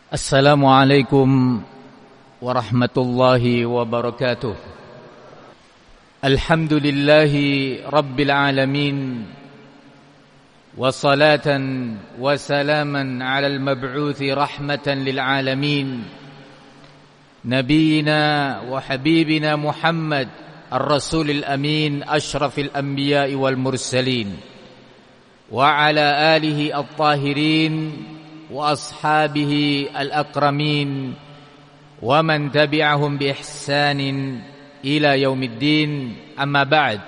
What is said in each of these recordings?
Assalamualaikum warahmatullahi wabarakatuh. Alhamdulillahi rabbil alamin. Wassalatan wassalaman ala al-mab'uthi rahmatan lil alamin. Nabiyyina wa habibina Muhammad ar-rasulil amin ashrafil anbiya'i wal mursalin. Wa ala alihi at-tahirin wa ashabihi al-akramin wa man tabi'ahum bi ihsanin ila yaumiddin, amma ba'd.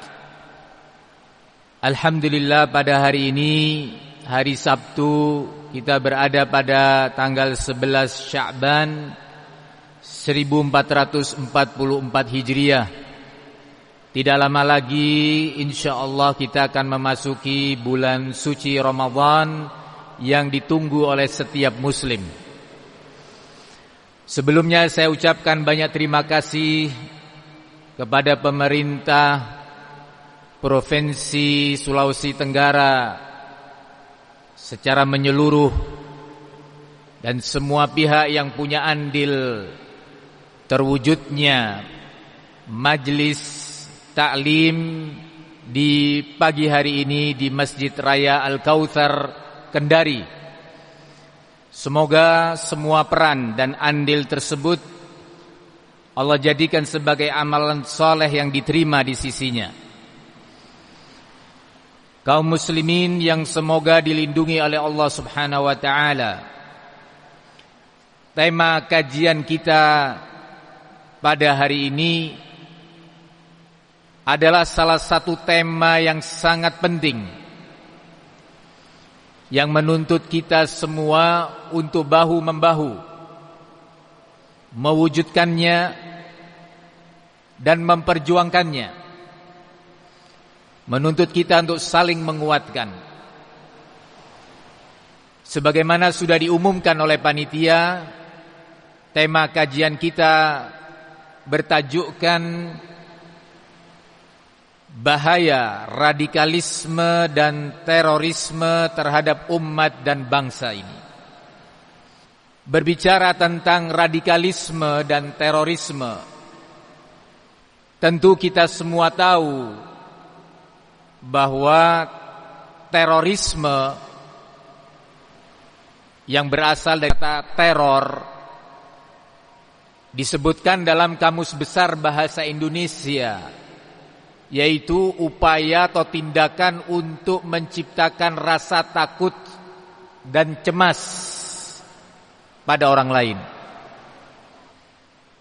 Alhamdulillah, pada hari ini, hari Sabtu, kita berada pada tanggal 11 Sya'ban 1444 Hijriah. Tidak lama lagi insyaallah kita akan memasuki bulan suci Ramadan yang ditunggu oleh setiap muslim. Sebelumnya saya ucapkan banyak terima kasih kepada pemerintah Provinsi Sulawesi Tenggara secara menyeluruh dan semua pihak yang punya andil terwujudnya majlis taklim di pagi hari ini di Masjid Raya Al-Kautsar Kendari. Semoga semua peran dan andil tersebut Allah jadikan sebagai amalan soleh yang diterima di sisinya. Kaum muslimin yang semoga dilindungi oleh Allah Subhanahu wa ta'ala. Tema kajian kita pada hari ini adalah salah satu tema yang sangat penting, yang menuntut kita semua untuk bahu-membahu mewujudkannya dan memperjuangkannya, menuntut kita untuk saling menguatkan. Sebagaimana sudah diumumkan oleh panitia, tema kajian kita bertajukkan bahaya radikalisme dan terorisme terhadap umat dan bangsa ini. Berbicara tentang radikalisme dan terorisme, tentu kita semua tahu bahwa terorisme yang berasal dari kata teror disebutkan dalam Kamus Besar Bahasa Indonesia, yaitu upaya atau tindakan untuk menciptakan rasa takut dan cemas pada orang lain.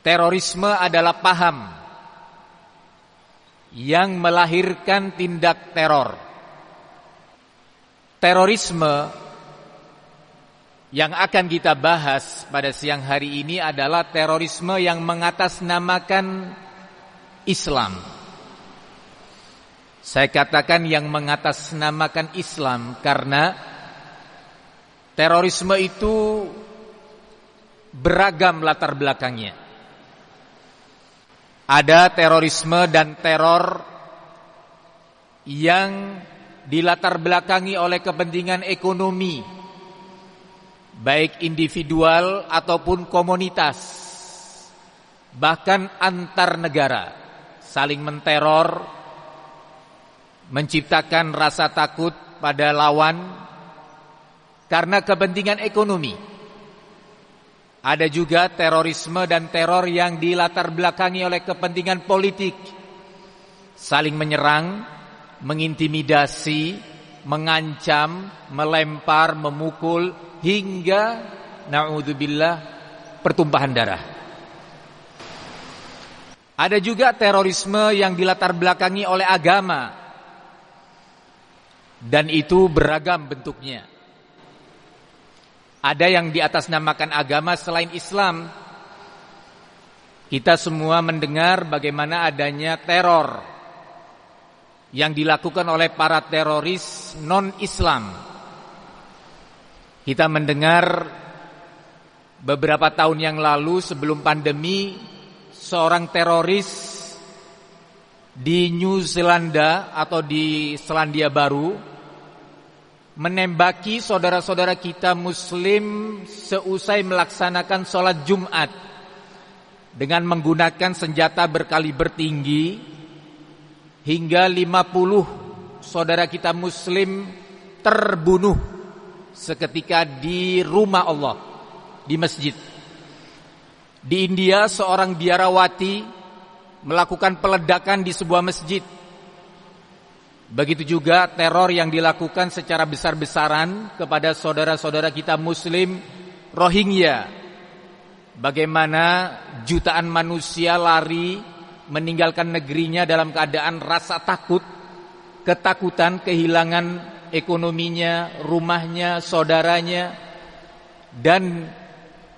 Terorisme adalah paham yang melahirkan tindak teror. Terorisme yang akan kita bahas pada siang hari ini adalah terorisme yang mengatasnamakan Islam. Saya katakan yang mengatasnamakan Islam karena terorisme itu beragam latar belakangnya. Ada terorisme dan teror yang dilatar belakangi oleh kepentingan ekonomi, baik individual ataupun komunitas, bahkan antar negara, saling menteror, menciptakan rasa takut pada lawan karena kepentingan ekonomi. Ada juga terorisme dan teror yang dilatar belakangi oleh kepentingan politik, saling menyerang, mengintimidasi, mengancam, melempar, memukul, hingga na'udzubillah pertumpahan darah. Ada juga terorisme yang dilatar belakangi oleh agama, dan itu beragam bentuknya. Ada yang diatasnamakan agama selain Islam. Kita semua mendengar bagaimana adanya teror yang dilakukan oleh para teroris non-Islam. Kita mendengar beberapa tahun yang lalu sebelum pandemi, seorang teroris di New Zealand atau di Selandia Baru menembaki saudara-saudara kita muslim seusai melaksanakan sholat Jumat dengan menggunakan senjata berkaliber tinggi, hingga 50 saudara kita muslim terbunuh seketika di rumah Allah, di masjid. Di India seorang biarawati melakukan peledakan di sebuah masjid. Begitu juga teror yang dilakukan secara besar-besaran kepada saudara-saudara kita muslim Rohingya. Bagaimana jutaan manusia lari meninggalkan negerinya dalam keadaan rasa takut, ketakutan, kehilangan ekonominya, rumahnya, saudaranya, dan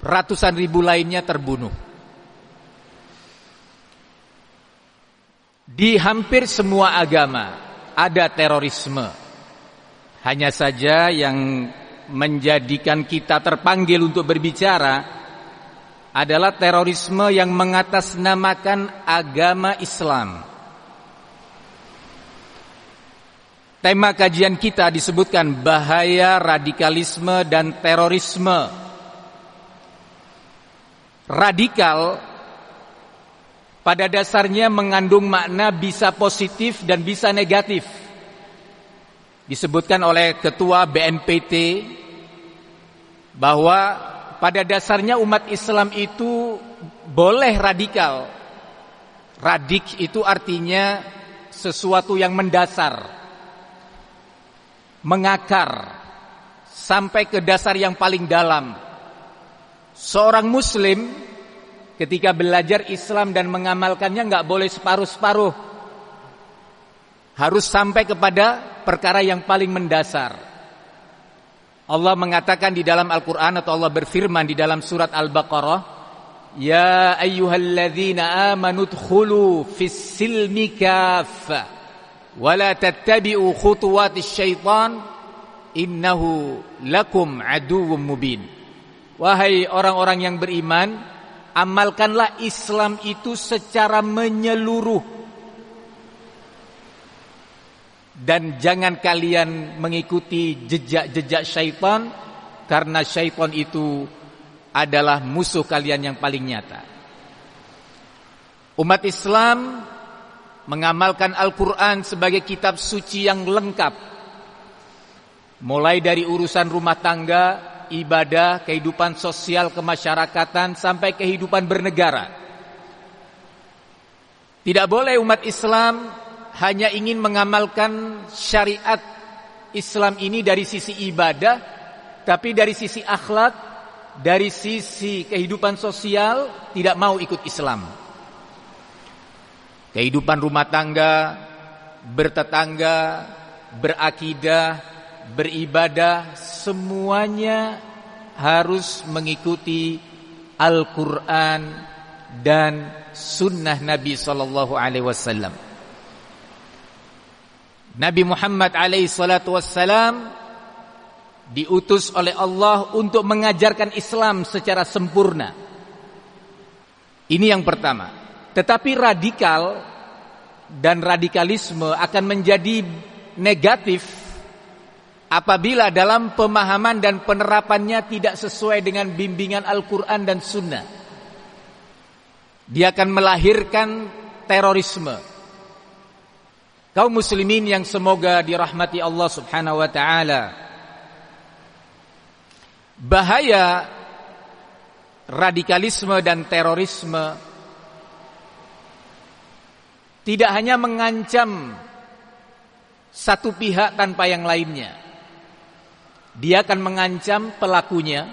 ratusan ribu lainnya terbunuh. Di hampir semua agama ada terorisme. Hanya saja yang menjadikan kita terpanggil untuk berbicara adalah terorisme yang mengatasnamakan agama Islam. Tema kajian kita disebutkan bahaya radikalisme dan terorisme. Radikal pada dasarnya mengandung makna bisa positif dan bisa negatif. Disebutkan oleh Ketua BNPT bahwa pada dasarnya umat Islam itu boleh radikal. Radik itu artinya sesuatu yang mendasar, mengakar sampai ke dasar yang paling dalam. Seorang muslim ketika belajar Islam dan mengamalkannya enggak boleh separuh-separuh. Harus sampai kepada perkara yang paling mendasar. Allah mengatakan di dalam Al-Quran, atau Allah berfirman di dalam surat Al-Baqarah, Ya ayyuhalladzina amanu dkhulu fis silmi kaffa wa la tattabi'u khutuwatis syaitan innahu lakum aduwwum mubin. Wahai orang-orang yang beriman, amalkanlah Islam itu secara menyeluruh. Dan jangan kalian mengikuti jejak-jejak syaitan, karena syaitan itu adalah musuh kalian yang paling nyata. Umat Islam mengamalkan Al-Quran sebagai kitab suci yang lengkap, mulai dari urusan rumah tangga, ibadah, kehidupan sosial kemasyarakatan, sampai kehidupan bernegara. Tidak boleh umat Islam hanya ingin mengamalkan syariat Islam ini dari sisi ibadah, tapi dari sisi akhlak, dari sisi kehidupan sosial tidak mau ikut Islam. Kehidupan rumah tangga, bertetangga, berakidah, beribadah, semuanya harus mengikuti Al-Quran dan sunnah Nabi SAW. Nabi Muhammad alaihi salatu wassalam diutus oleh Allah untuk mengajarkan Islam secara sempurna. Ini yang pertama. Tetapi radikal dan radikalisme akan menjadi negatif apabila dalam pemahaman dan penerapannya tidak sesuai dengan bimbingan Al-Quran dan Sunnah. Dia akan melahirkan terorisme. Kaum muslimin yang semoga dirahmati Allah Subhanahu wa taala. Bahaya radikalisme dan terorisme tidak hanya mengancam satu pihak tanpa yang lainnya. Dia akan mengancam pelakunya,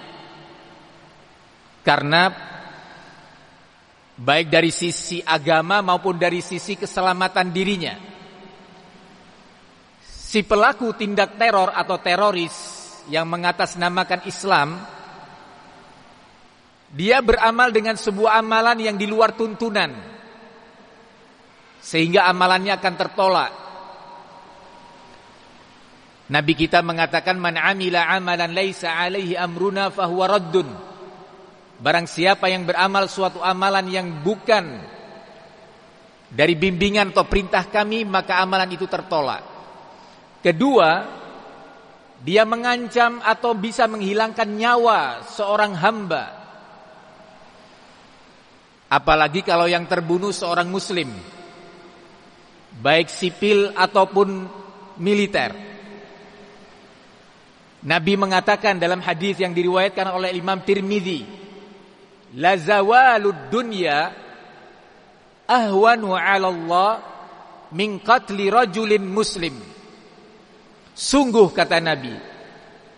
karena baik dari sisi agama maupun dari sisi keselamatan dirinya. Si pelaku tindak teror atau teroris yang mengatasnamakan Islam, dia beramal dengan sebuah amalan yang di luar tuntunan, sehingga amalannya akan tertolak. Nabi kita mengatakan, Man amila amalan laisa alaihi amruna fahuwa raddun. Barang siapa yang beramal suatu amalan yang bukan dari bimbingan atau perintah kami, maka amalan itu tertolak. Kedua, dia mengancam atau bisa menghilangkan nyawa seorang hamba. Apalagi kalau yang terbunuh seorang muslim, baik sipil ataupun militer. Nabi mengatakan dalam hadis yang diriwayatkan oleh Imam Tirmidzi, la zawalud dunya ahwanu 'ala Allah min qatli rajulin muslim. Sungguh, kata Nabi,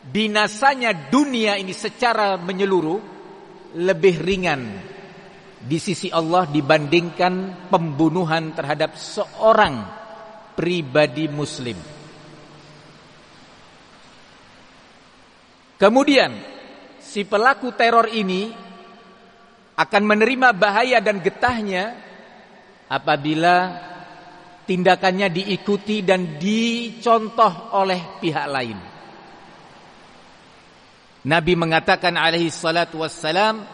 binasanya dunia ini secara menyeluruh lebih ringan di sisi Allah dibandingkan pembunuhan terhadap seorang pribadi muslim. Kemudian si pelaku teror ini akan menerima bahaya dan getahnya apabila tindakannya diikuti dan dicontoh oleh pihak lain. Nabi mengatakan alaihi salatu wassalam,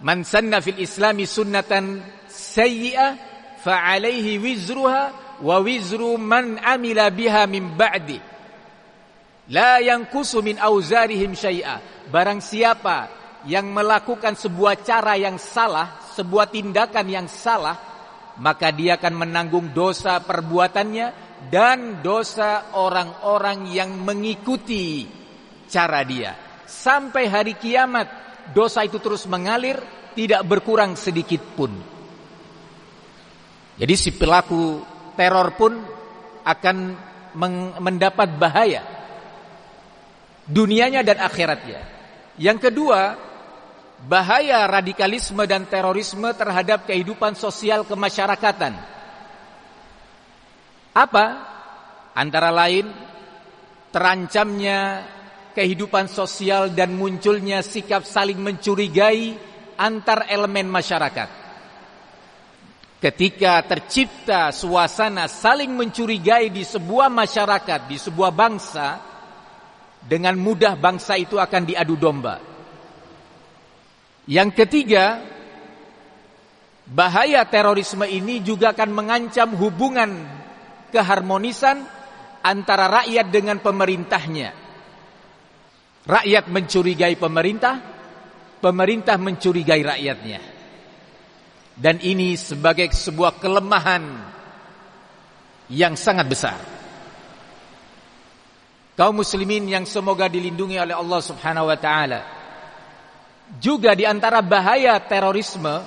man sanna fil islami sunnatan sayyi'ah fa alaihi wizruha wa wizru man amila biha min ba'di la yanqusu min auzarihim syai'a. Barang siapa yang melakukan sebuah cara yang salah, sebuah tindakan yang salah, maka dia akan menanggung dosa perbuatannya dan dosa orang-orang yang mengikuti cara dia. Sampai hari kiamat dosa itu terus mengalir, tidak berkurang sedikit pun. Jadi si pelaku teror pun akan mendapat bahaya dunianya dan akhiratnya. Yang kedua, bahaya radikalisme dan terorisme terhadap kehidupan sosial kemasyarakatan. Apa? Antara lain terancamnya kehidupan sosial dan munculnya sikap saling mencurigai antar elemen masyarakat. Ketika tercipta suasana saling mencurigai di sebuah masyarakat, di sebuah bangsa, dengan mudah bangsa itu akan diadu domba. Yang ketiga, bahaya terorisme ini juga akan mengancam hubungan keharmonisan antara rakyat dengan pemerintahnya. Rakyat mencurigai pemerintah, pemerintah mencurigai rakyatnya. Dan ini sebagai sebuah kelemahan yang sangat besar. Kaum muslimin yang semoga dilindungi oleh Allah Subhanahu wa taala. Juga di antara bahaya terorisme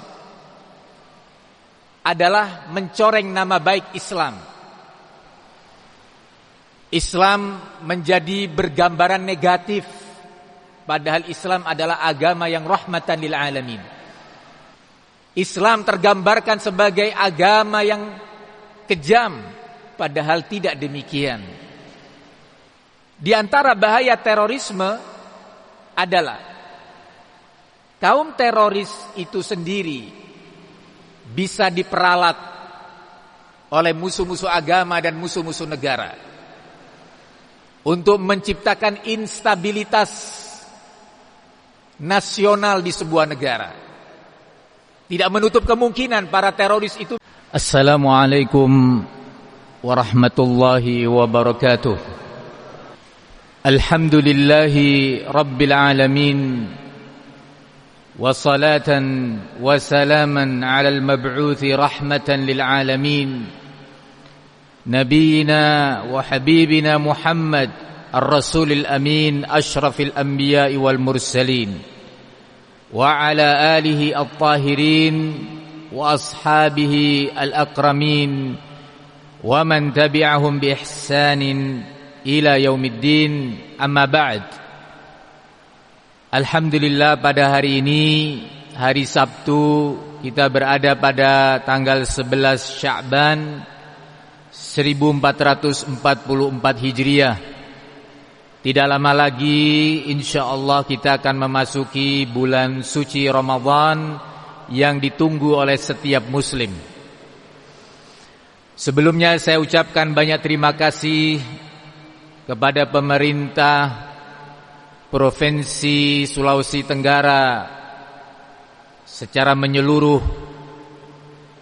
adalah mencoreng nama baik Islam. Islam menjadi bergambaran negatif, padahal Islam adalah agama yang rahmatan lil alamin. Islam tergambarkan sebagai agama yang kejam, padahal tidak demikian. Di antara bahaya terorisme adalah kaum teroris itu sendiri bisa diperalat oleh musuh-musuh agama dan musuh-musuh negara untuk menciptakan instabilitas nasional di sebuah negara. Tidak menutup kemungkinan para teroris itu. Assalamualaikum warahmatullahi wabarakatuh. Alhamdulillahi rabbil alamin. وصلاة وسلاما على المبعوث رحمة للعالمين نبينا وحبيبنا محمد الرسول الأمين أشرف الأنبياء والمرسلين وعلى آله الطاهرين وأصحابه الأكرمين ومن تبعهم بإحسان إلى يوم الدين أما بعد. Alhamdulillah, pada hari ini, hari Sabtu, kita berada pada tanggal 11 Sya'ban 1444 Hijriah. Tidak lama lagi insyaallah kita akan memasuki bulan suci Ramadan yang ditunggu oleh setiap muslim. Sebelumnya saya ucapkan banyak terima kasih kepada pemerintah Provinsi Sulawesi Tenggara secara menyeluruh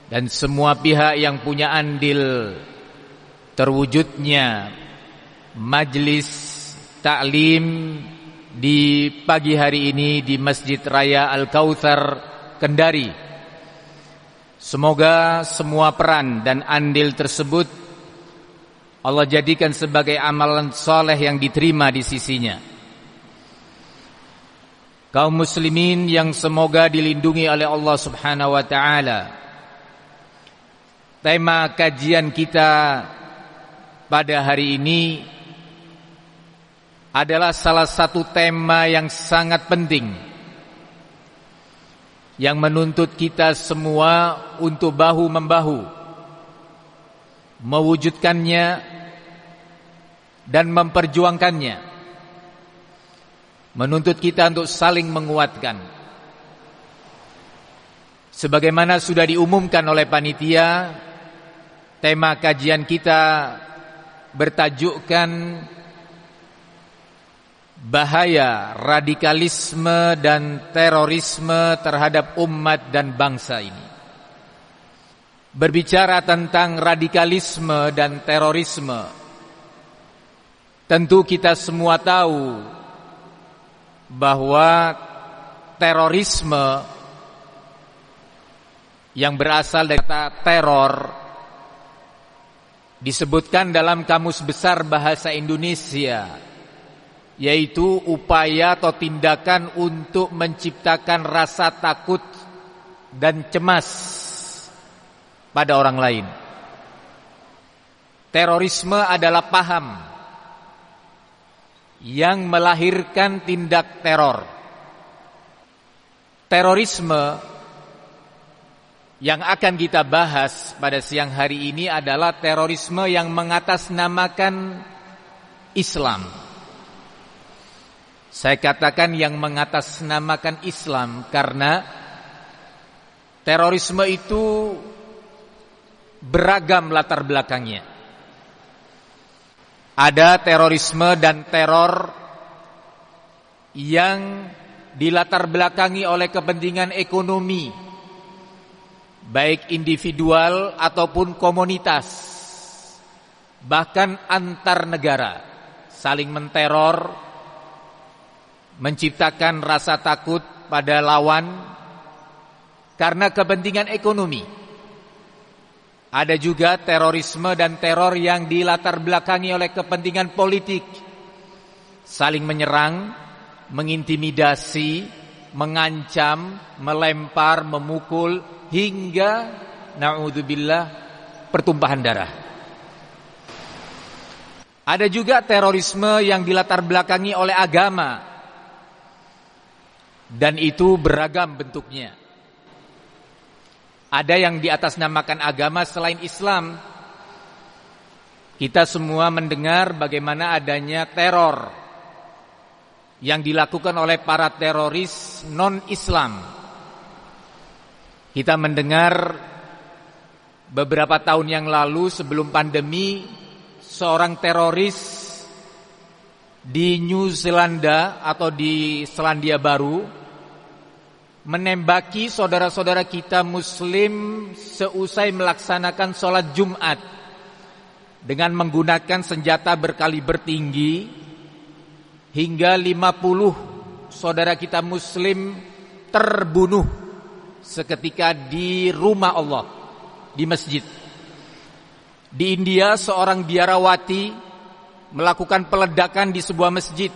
dan semua pihak yang punya andil terwujudnya Majelis ta'lim di pagi hari ini di Masjid Raya Al-Kautsar Kendari. Semoga semua peran dan andil tersebut Allah jadikan sebagai amalan soleh yang diterima di sisinya. Kaum muslimin yang semoga dilindungi oleh Allah Subhanahu wa taala. Tema kajian kita pada hari ini adalah salah satu tema yang sangat penting, yang menuntut kita semua untuk bahu-membahu mewujudkannya dan memperjuangkannya. Menuntut kita untuk saling menguatkan. Sebagaimana sudah diumumkan oleh panitia, tema kajian kita bertajukkan bahaya radikalisme dan terorisme terhadap umat dan bangsa ini. Berbicara tentang radikalisme dan terorisme, tentu kita semua tahu bahwa terorisme yang berasal dari kata teror disebutkan dalam Kamus Besar Bahasa Indonesia, yaitu upaya atau tindakan untuk menciptakan rasa takut dan cemas pada orang lain. Terorisme adalah paham yang melahirkan tindak teror. Terorisme yang akan kita bahas pada siang hari ini adalah terorisme yang mengatasnamakan Islam. Saya katakan yang mengatasnamakan Islam karena terorisme itu beragam latar belakangnya. Ada terorisme dan teror yang dilatar belakangi oleh kepentingan ekonomi, baik individual ataupun komunitas, bahkan antar negara, saling menteror, menciptakan rasa takut pada lawan karena kepentingan ekonomi. Ada juga terorisme dan teror yang dilatar belakangi oleh kepentingan politik, saling menyerang, mengintimidasi, mengancam, melempar, memukul, hingga na'udzubillah pertumpahan darah. Ada juga terorisme yang dilatar belakangi oleh agama, dan itu beragam bentuknya. Ada yang di atas namakan agama selain Islam. Kita semua mendengar bagaimana adanya teror yang dilakukan oleh para teroris non-Islam. Kita mendengar beberapa tahun yang lalu sebelum pandemi, seorang teroris di New Zelanda atau di Selandia Baru menembaki saudara-saudara kita muslim seusai melaksanakan sholat Jumat dengan menggunakan senjata berkaliber tinggi, hingga 50 saudara kita muslim terbunuh seketika di rumah Allah, di masjid. Di India seorang biarawati melakukan peledakan di sebuah masjid.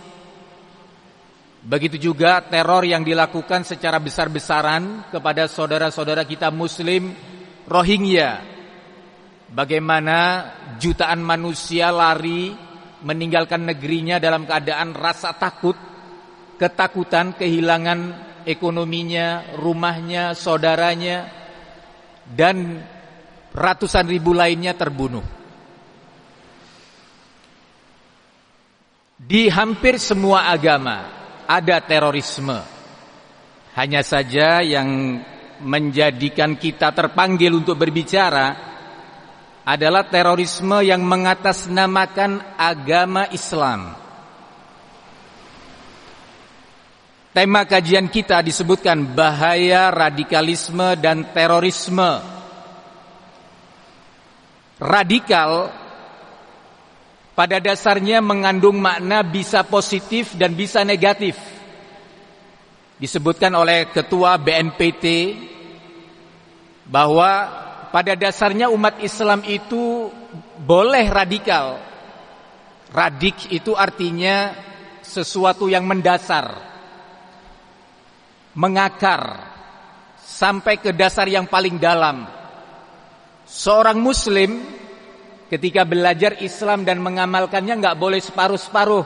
Begitu juga teror yang dilakukan secara besar-besaran kepada saudara-saudara kita muslim Rohingya. Bagaimana jutaan manusia lari meninggalkan negerinya dalam keadaan rasa takut, ketakutan, kehilangan ekonominya, rumahnya, saudaranya, dan ratusan ribu lainnya terbunuh. Di hampir semua agama ada terorisme. Hanya saja yang menjadikan kita terpanggil untuk berbicara adalah terorisme yang mengatasnamakan agama Islam. Tema kajian kita disebutkan bahaya radikalisme dan terorisme. Radikal pada dasarnya mengandung makna bisa positif dan bisa negatif. Disebutkan oleh Ketua BNPT bahwa pada dasarnya umat Islam itu boleh radikal. Radik itu artinya sesuatu yang mendasar, mengakar sampai ke dasar yang paling dalam. Seorang muslim ketika belajar Islam dan mengamalkannya enggak boleh separuh-separuh.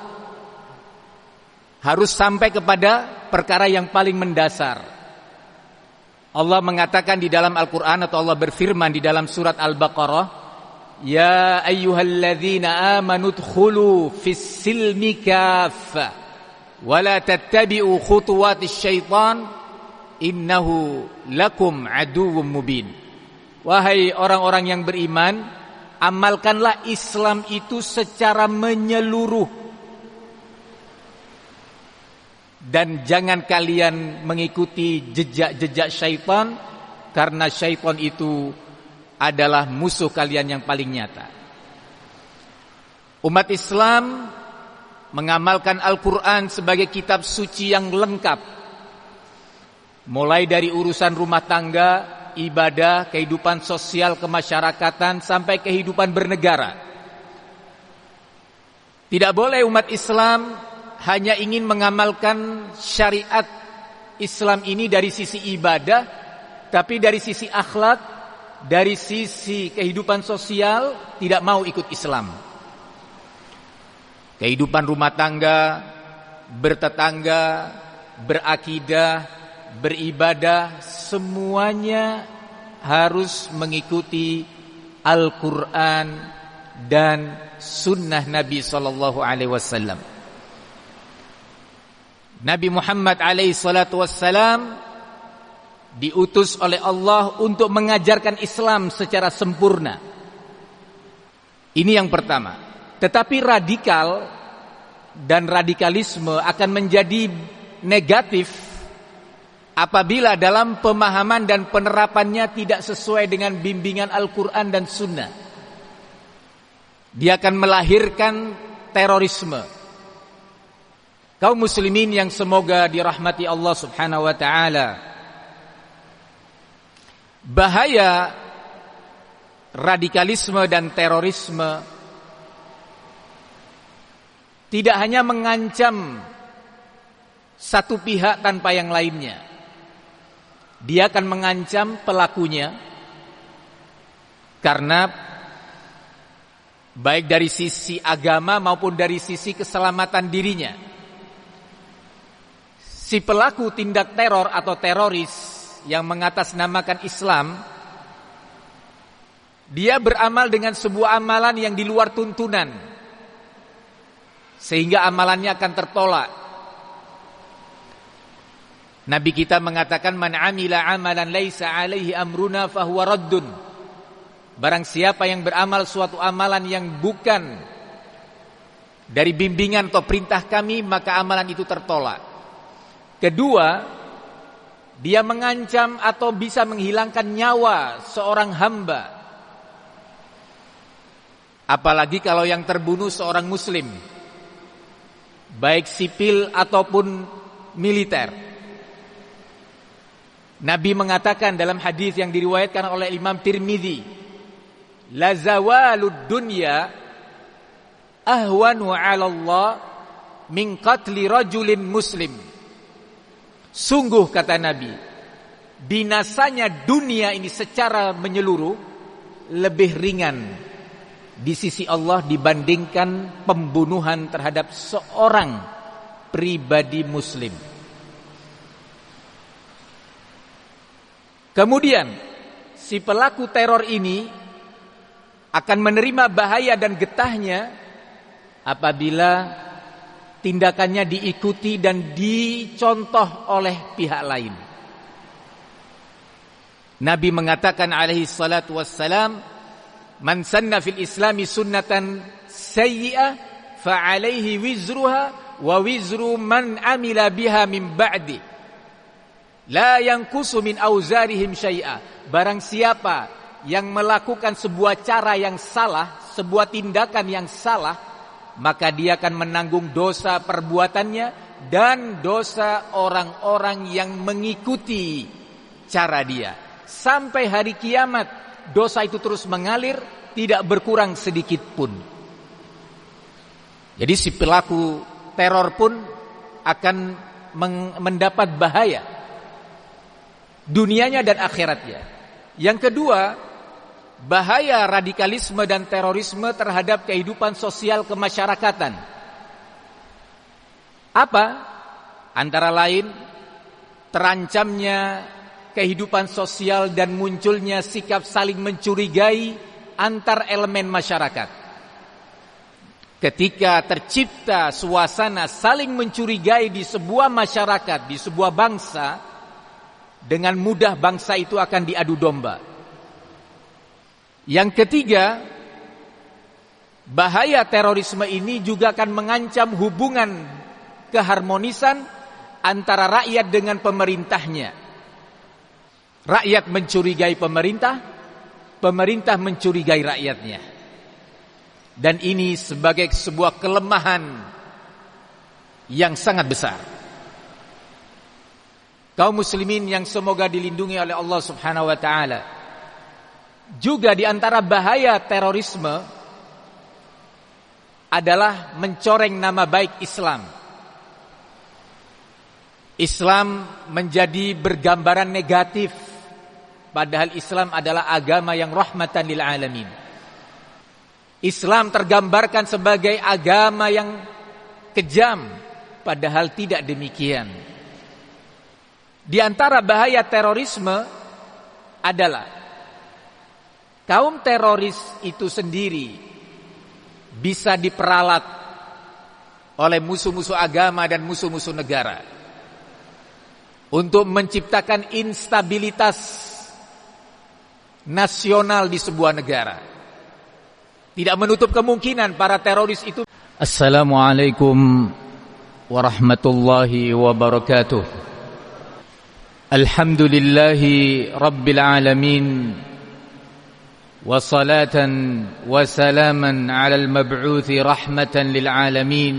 Harus sampai kepada perkara yang paling mendasar. Allah mengatakan di dalam Al-Qur'an, atau Allah berfirman di dalam surat Al-Baqarah, ya ayyuhalladzina amanu dkhulu fis-silmi kaffah wa la tattabi'u khutuwatis syaitan innahu lakum aduwwum mubin. Wahai orang-orang yang beriman, amalkanlah Islam itu secara menyeluruh dan jangan kalian mengikuti jejak-jejak syaitan, karena syaitan itu adalah musuh kalian yang paling nyata. Umat Islam mengamalkan Al-Quran sebagai kitab suci yang lengkap, mulai dari urusan rumah tangga, ibadah, kehidupan sosial kemasyarakatan, sampai kehidupan bernegara. Tidak boleh umat Islam hanya ingin mengamalkan syariat Islam ini dari sisi ibadah, tapi dari sisi akhlak, dari sisi kehidupan sosial tidak mau ikut Islam. Kehidupan rumah tangga, bertetangga, berakidah, beribadah, semuanya harus mengikuti Al-Quran dan sunnah Nabi SAW. Nabi Muhammad alaihi salatu wassalam diutus oleh Allah untuk mengajarkan Islam secara sempurna. Ini yang pertama. Tetapi radikal dan radikalisme akan menjadi negatif apabila dalam pemahaman dan penerapannya tidak sesuai dengan bimbingan Al-Quran dan Sunnah. Dia akan melahirkan terorisme. Kaum muslimin yang semoga dirahmati Allah Subhanahu wa taala. Bahaya radikalisme dan terorisme tidak hanya mengancam satu pihak tanpa yang lainnya. Dia akan mengancam pelakunya, karena baik dari sisi agama maupun dari sisi keselamatan dirinya. Si pelaku tindak teror atau teroris yang mengatasnamakan Islam, dia beramal dengan sebuah amalan yang di luar tuntunan, sehingga amalannya akan tertolak. Nabi kita mengatakan, man amila amalan laisa alaihi amruna fahuwa raddun. Barang siapa yang beramal suatu amalan yang bukan dari bimbingan atau perintah kami, maka amalan itu tertolak. Kedua, dia mengancam atau bisa menghilangkan nyawa seorang hamba. Apalagi kalau yang terbunuh seorang muslim, baik sipil ataupun militer. Nabi mengatakan dalam hadis yang diriwayatkan oleh Imam Tirmidzi, la zawalud dunya ahwanu 'ala Allah min qatli rajulin muslim. Sungguh, kata Nabi, binasanya dunia ini secara menyeluruh lebih ringan di sisi Allah dibandingkan pembunuhan terhadap seorang pribadi muslim. Kemudian si pelaku teror ini akan menerima bahaya dan getahnya apabila tindakannya diikuti dan dicontoh oleh pihak lain. Nabi mengatakan alaihi salatu wassalam, man sanna fil islami sunnatan sayyi'ah fa alaihi wizruha wa wizru man amila biha min ba'di la yanqusu min auzarihim syai'a. Barang siapa yang melakukan sebuah cara yang salah, sebuah tindakan yang salah, maka dia akan menanggung dosa perbuatannya dan dosa orang-orang yang mengikuti cara dia. Sampai hari kiamat, dosa itu terus mengalir, tidak berkurang sedikit pun. Jadi si pelaku teror pun akan mendapat bahaya dunianya dan akhiratnya. Yang kedua, bahaya radikalisme dan terorisme terhadap kehidupan sosial kemasyarakatan. Apa? Antara lain, terancamnya kehidupan sosial dan munculnya sikap saling mencurigai antar elemen masyarakat. Ketika tercipta suasana saling mencurigai di sebuah masyarakat, di sebuah bangsa, dengan mudah bangsa itu akan diadu domba. Yang ketiga, bahaya terorisme ini juga akan mengancam hubungan keharmonisan antara rakyat dengan pemerintahnya. Rakyat mencurigai pemerintah, pemerintah mencurigai rakyatnya. Dan ini sebagai sebuah kelemahan yang sangat besar. Kaum muslimin yang semoga dilindungi oleh Allah Subhanahu wa taala. Juga di antara bahaya terorisme adalah mencoreng nama baik Islam. Islam menjadi bergambaran negatif, padahal Islam adalah agama yang rahmatan lil alamin. Islam tergambarkan sebagai agama yang kejam, padahal tidak demikian. Di antara bahaya terorisme adalah kaum teroris itu sendiri bisa diperalat oleh musuh-musuh agama dan musuh-musuh negara untuk menciptakan instabilitas nasional di sebuah negara. Tidak menutup kemungkinan para teroris itu. Assalamualaikum warahmatullahi wabarakatuh. Alhamdulillahi rabbil alamin. وصلاة وسلاما على المبعوث رحمة للعالمين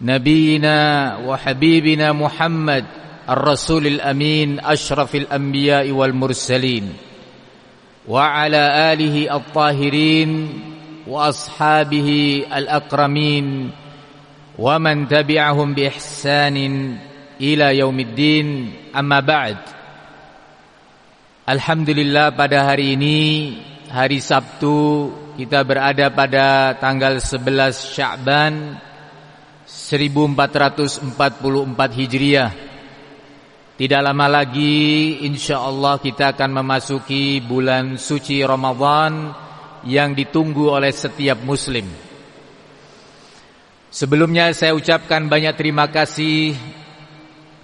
نبينا وحبيبنا محمد الرسول الأمين أشرف الأنبياء والمرسلين وعلى آله الطاهرين وأصحابه الأكرمين ومن تبعهم بإحسان إلى يوم الدين أما بعد. Alhamdulillah, pada hari ini, hari Sabtu, kita berada pada tanggal 11 Sya'ban 1444 Hijriah. Tidak lama lagi insyaallah kita akan memasuki bulan suci Ramadan yang ditunggu oleh setiap muslim. Sebelumnya saya ucapkan banyak terima kasih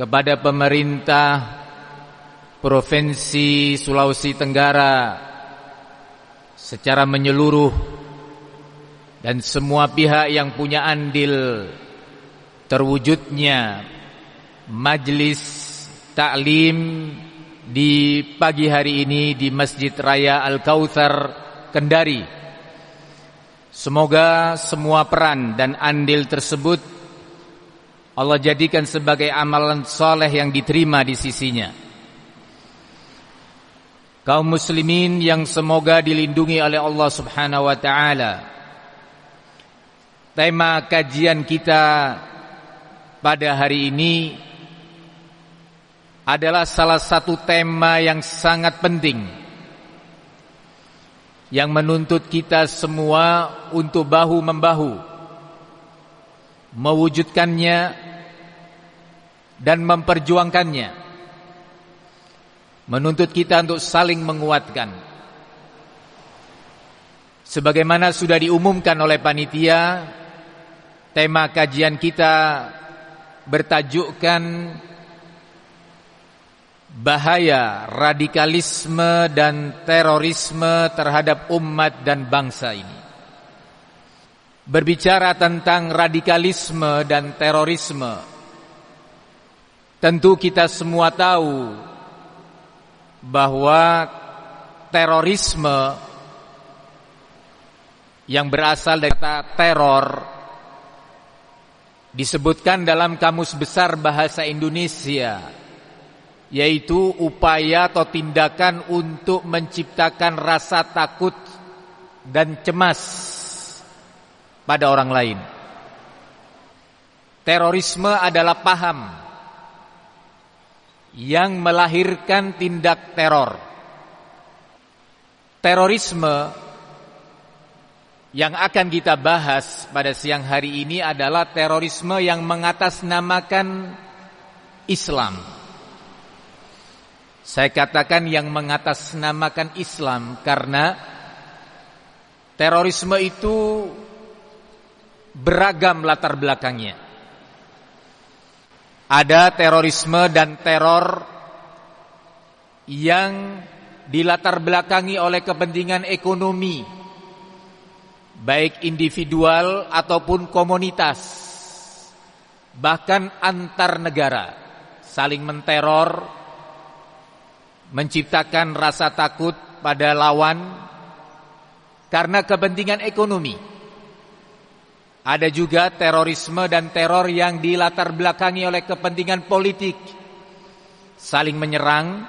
kepada pemerintah Provinsi Sulawesi Tenggara secara menyeluruh dan semua pihak yang punya andil terwujudnya Majlis Taklim di pagi hari ini di Masjid Raya Al-Kautsar Kendari. Semoga semua peran dan andil tersebut Allah jadikan sebagai amalan soleh yang diterima di sisinya. Kaum muslimin yang semoga dilindungi oleh Allah Subhanahu wa taala. Tema kajian kita pada hari ini adalah salah satu tema yang sangat penting, yang menuntut kita semua untuk bahu-membahu mewujudkannya dan memperjuangkannya. Menuntut kita untuk saling menguatkan. Sebagaimana sudah diumumkan oleh panitia, tema kajian kita bertajukkan bahaya radikalisme dan terorisme terhadap umat dan bangsa ini. Berbicara tentang radikalisme dan terorisme, tentu kita semua tahu bahwa terorisme yang berasal dari kata teror disebutkan dalam Kamus Besar Bahasa Indonesia, yaitu upaya atau tindakan untuk menciptakan rasa takut dan cemas pada orang lain. Terorisme adalah paham yang melahirkan tindak teror. Terorisme yang akan kita bahas pada siang hari ini adalah terorisme yang mengatasnamakan Islam. Saya katakan yang mengatasnamakan Islam karena terorisme itu beragam latar belakangnya. Ada terorisme dan teror yang dilatar belakangi oleh kepentingan ekonomi, baik individual ataupun komunitas, bahkan antar negara, saling menteror, menciptakan rasa takut pada lawan karena kepentingan ekonomi. Ada juga terorisme dan teror yang dilatar belakangi oleh kepentingan politik, saling menyerang,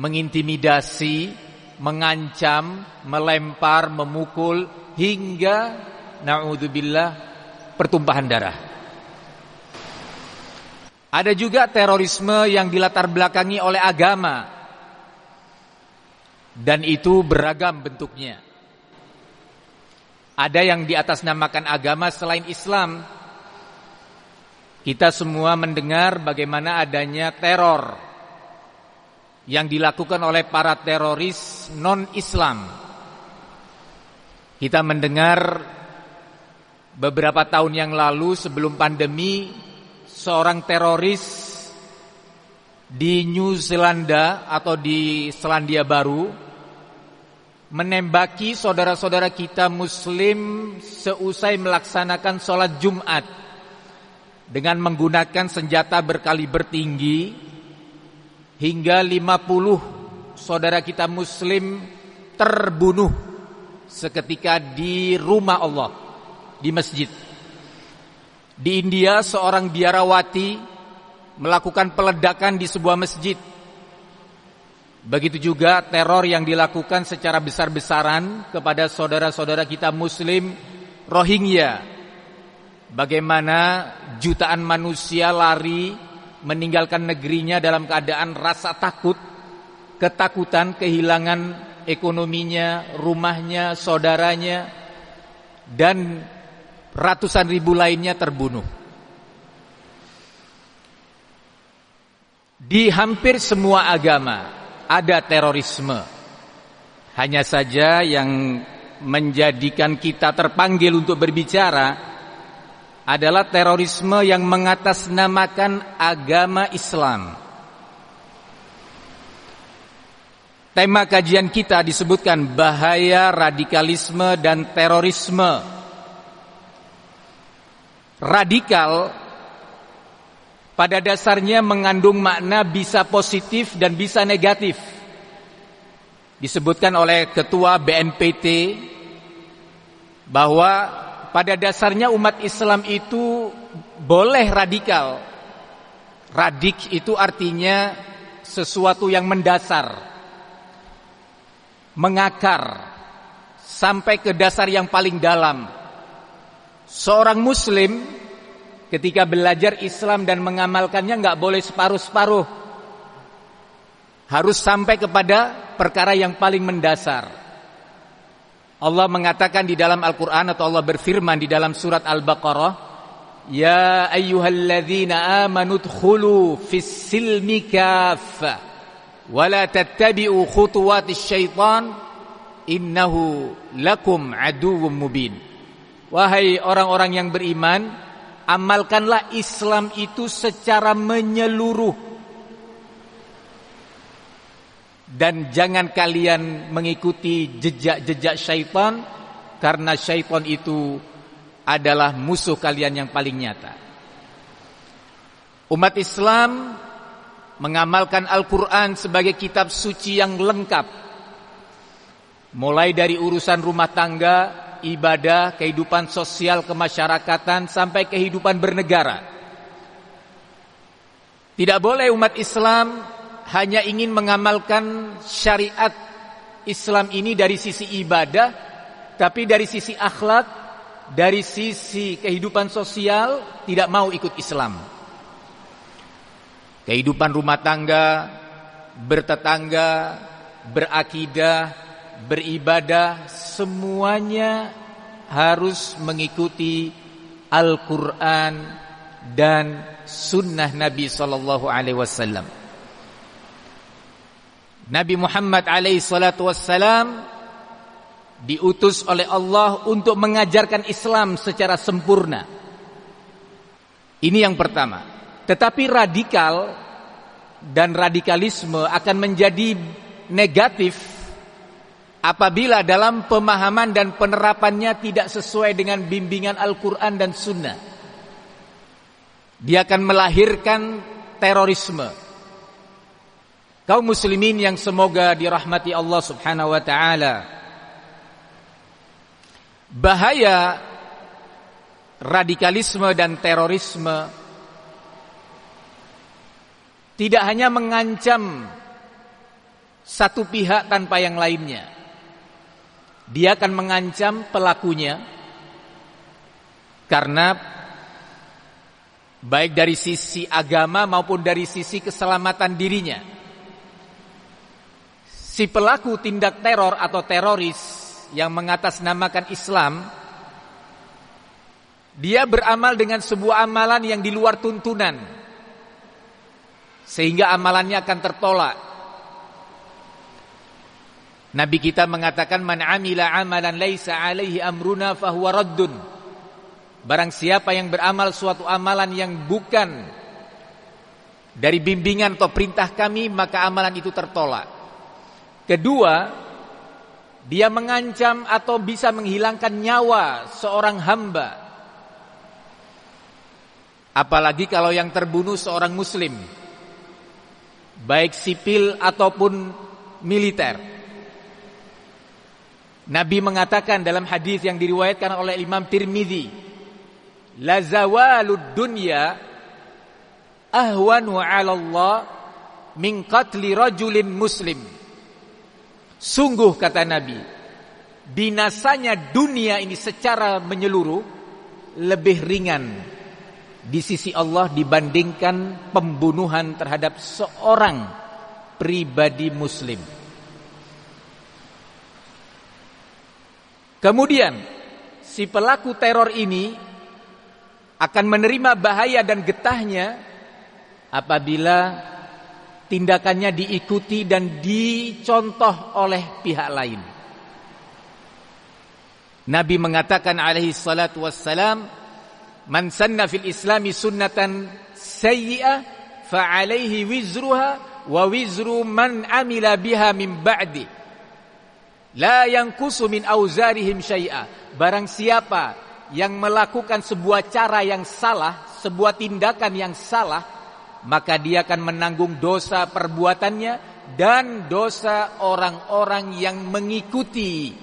mengintimidasi, mengancam, melempar, memukul, hingga na'udzubillah pertumpahan darah. Ada juga terorisme yang dilatar belakangi oleh agama, dan itu beragam bentuknya. Ada yang di atas namakan agama selain Islam. Kita semua mendengar bagaimana adanya teror yang dilakukan oleh para teroris non-Islam. Kita mendengar beberapa tahun yang lalu sebelum pandemi, seorang teroris di New Zelanda atau di Selandia Baru menembaki saudara-saudara kita muslim seusai melaksanakan sholat Jumat dengan menggunakan senjata berkaliber tinggi, hingga 50 saudara kita muslim terbunuh seketika di rumah Allah, di masjid. Di India seorang biarawati melakukan peledakan di sebuah masjid. Begitu juga teror yang dilakukan secara besar-besaran kepada saudara-saudara kita muslim Rohingya. Bagaimana jutaan manusia lari meninggalkan negerinya dalam keadaan rasa takut, ketakutan, kehilangan ekonominya, rumahnya, saudaranya, dan ratusan ribu lainnya terbunuh. Di hampir semua agama ada terorisme. Hanya saja yang menjadikan kita terpanggil untuk berbicara adalah terorisme yang mengatasnamakan agama Islam. Tema kajian kita disebutkan bahaya radikalisme dan terorisme. Radikal pada dasarnya mengandung makna bisa positif dan bisa negatif. Disebutkan oleh Ketua BNPT bahwa pada dasarnya umat Islam itu boleh radikal. Radik itu artinya sesuatu yang mendasar, mengakar sampai ke dasar yang paling dalam. Seorang muslim ketika belajar Islam dan mengamalkannya enggak boleh separuh-separuh. Harus sampai kepada perkara yang paling mendasar. Allah mengatakan di dalam Al-Quran, atau Allah berfirman di dalam surat Al-Baqarah, Ya ayyuhalladzina amanu dkhulu fis silmi kaffa wa la tattabi'u khutuwatis syaitan innahu lakum aduwwum mubin. Wahai orang-orang yang beriman, amalkanlah Islam itu secara menyeluruh, dan jangan kalian mengikuti jejak-jejak syaitan, karena syaitan itu adalah musuh kalian yang paling nyata. Umat Islam mengamalkan Al-Quran sebagai kitab suci yang lengkap, mulai dari urusan rumah tangga, ibadah, kehidupan sosial kemasyarakatan, sampai kehidupan bernegara. Tidak boleh umat Islam hanya ingin mengamalkan syariat Islam ini dari sisi ibadah, tapi dari sisi akhlak, dari sisi kehidupan sosial tidak mau ikut Islam. Kehidupan rumah tangga, bertetangga, berakidah, beribadah, semuanya harus mengikuti Al-Quran dan sunnah Nabi SAW. Nabi Muhammad SAW diutus oleh Allah untuk mengajarkan Islam secara sempurna. Ini yang pertama. Tetapi radikal dan radikalisme akan menjadi negatif apabila dalam pemahaman dan penerapannya tidak sesuai dengan bimbingan Al-Quran dan Sunnah. Dia akan melahirkan terorisme. Kaum muslimin yang semoga dirahmati Allah Subhanahu wa ta'ala, bahaya radikalisme dan terorisme tidak hanya mengancam satu pihak tanpa yang lainnya. Dia akan mengancam pelakunya, karena baik dari sisi agama maupun dari sisi keselamatan dirinya. Si pelaku tindak teror atau teroris yang mengatasnamakan Islam, dia beramal dengan sebuah amalan yang di luar tuntunan, sehingga amalannya akan tertolak. Nabi kita mengatakan, man amila amalan laisa alaihi amruna fahuwa raddun. Barang siapa yang beramal suatu amalan yang bukan dari bimbingan atau perintah kami, maka amalan itu tertolak. Kedua, dia mengancam atau bisa menghilangkan nyawa seorang hamba. Apalagi kalau yang terbunuh seorang muslim, baik sipil ataupun militer. Nabi mengatakan dalam hadis yang diriwayatkan oleh Imam Tirmidzi, la zawalud dunya ahwanu 'ala Allah min qatli rajulin muslim. Sungguh, kata Nabi, binasanya dunia ini secara menyeluruh lebih ringan di sisi Allah dibandingkan pembunuhan terhadap seorang pribadi muslim. Kemudian si pelaku teror ini akan menerima bahaya dan getahnya apabila tindakannya diikuti dan dicontoh oleh pihak lain. Nabi mengatakan alaihi salatu wassalam, man sanna fil islami sunnatan sayyi'ah fa alaihi wizruha wa wizru man amila biha min ba'di la yanqusu min auzarihim syai'a. Barang siapa yang melakukan sebuah cara yang salah, sebuah tindakan yang salah, maka dia akan menanggung dosa perbuatannya dan dosa orang-orang yang mengikuti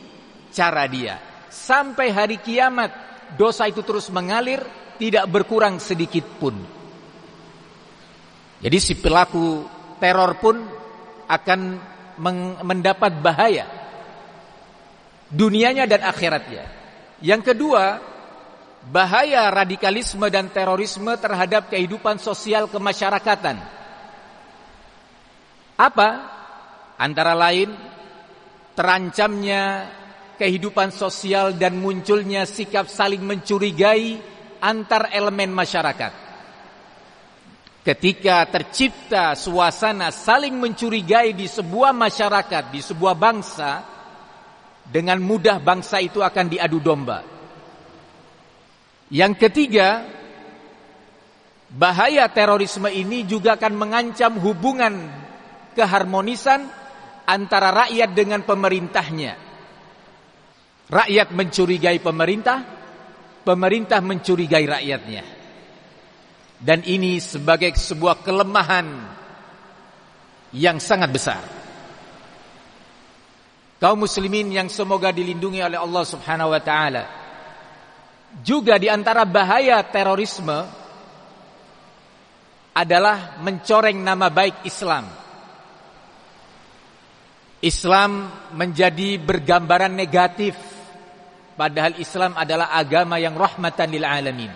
cara dia. Sampai hari kiamat dosa itu terus mengalir, tidak berkurang sedikit pun. Jadi si pelaku teror pun akan mendapat bahaya dunianya dan akhiratnya. Yang kedua, bahaya radikalisme dan terorisme terhadap kehidupan sosial kemasyarakatan. Apa? Antara lain, terancamnya kehidupan sosial dan munculnya sikap saling mencurigai antar elemen masyarakat. Ketika tercipta suasana saling mencurigai di sebuah masyarakat, di sebuah bangsa, dengan mudah bangsa itu akan diadu domba. Yang ketiga, bahaya terorisme ini juga akan mengancam hubungan keharmonisan antara rakyat dengan pemerintahnya. Rakyat mencurigai pemerintah, pemerintah mencurigai rakyatnya. Dan ini sebagai sebuah kelemahan yang sangat besar. kaum muslimin yang semoga dilindungi oleh Allah Subhanahu wa taala. Juga di antara bahaya terorisme adalah mencoreng nama baik Islam. Islam menjadi bergambaran negatif, padahal Islam adalah agama yang rahmatan lil alamin.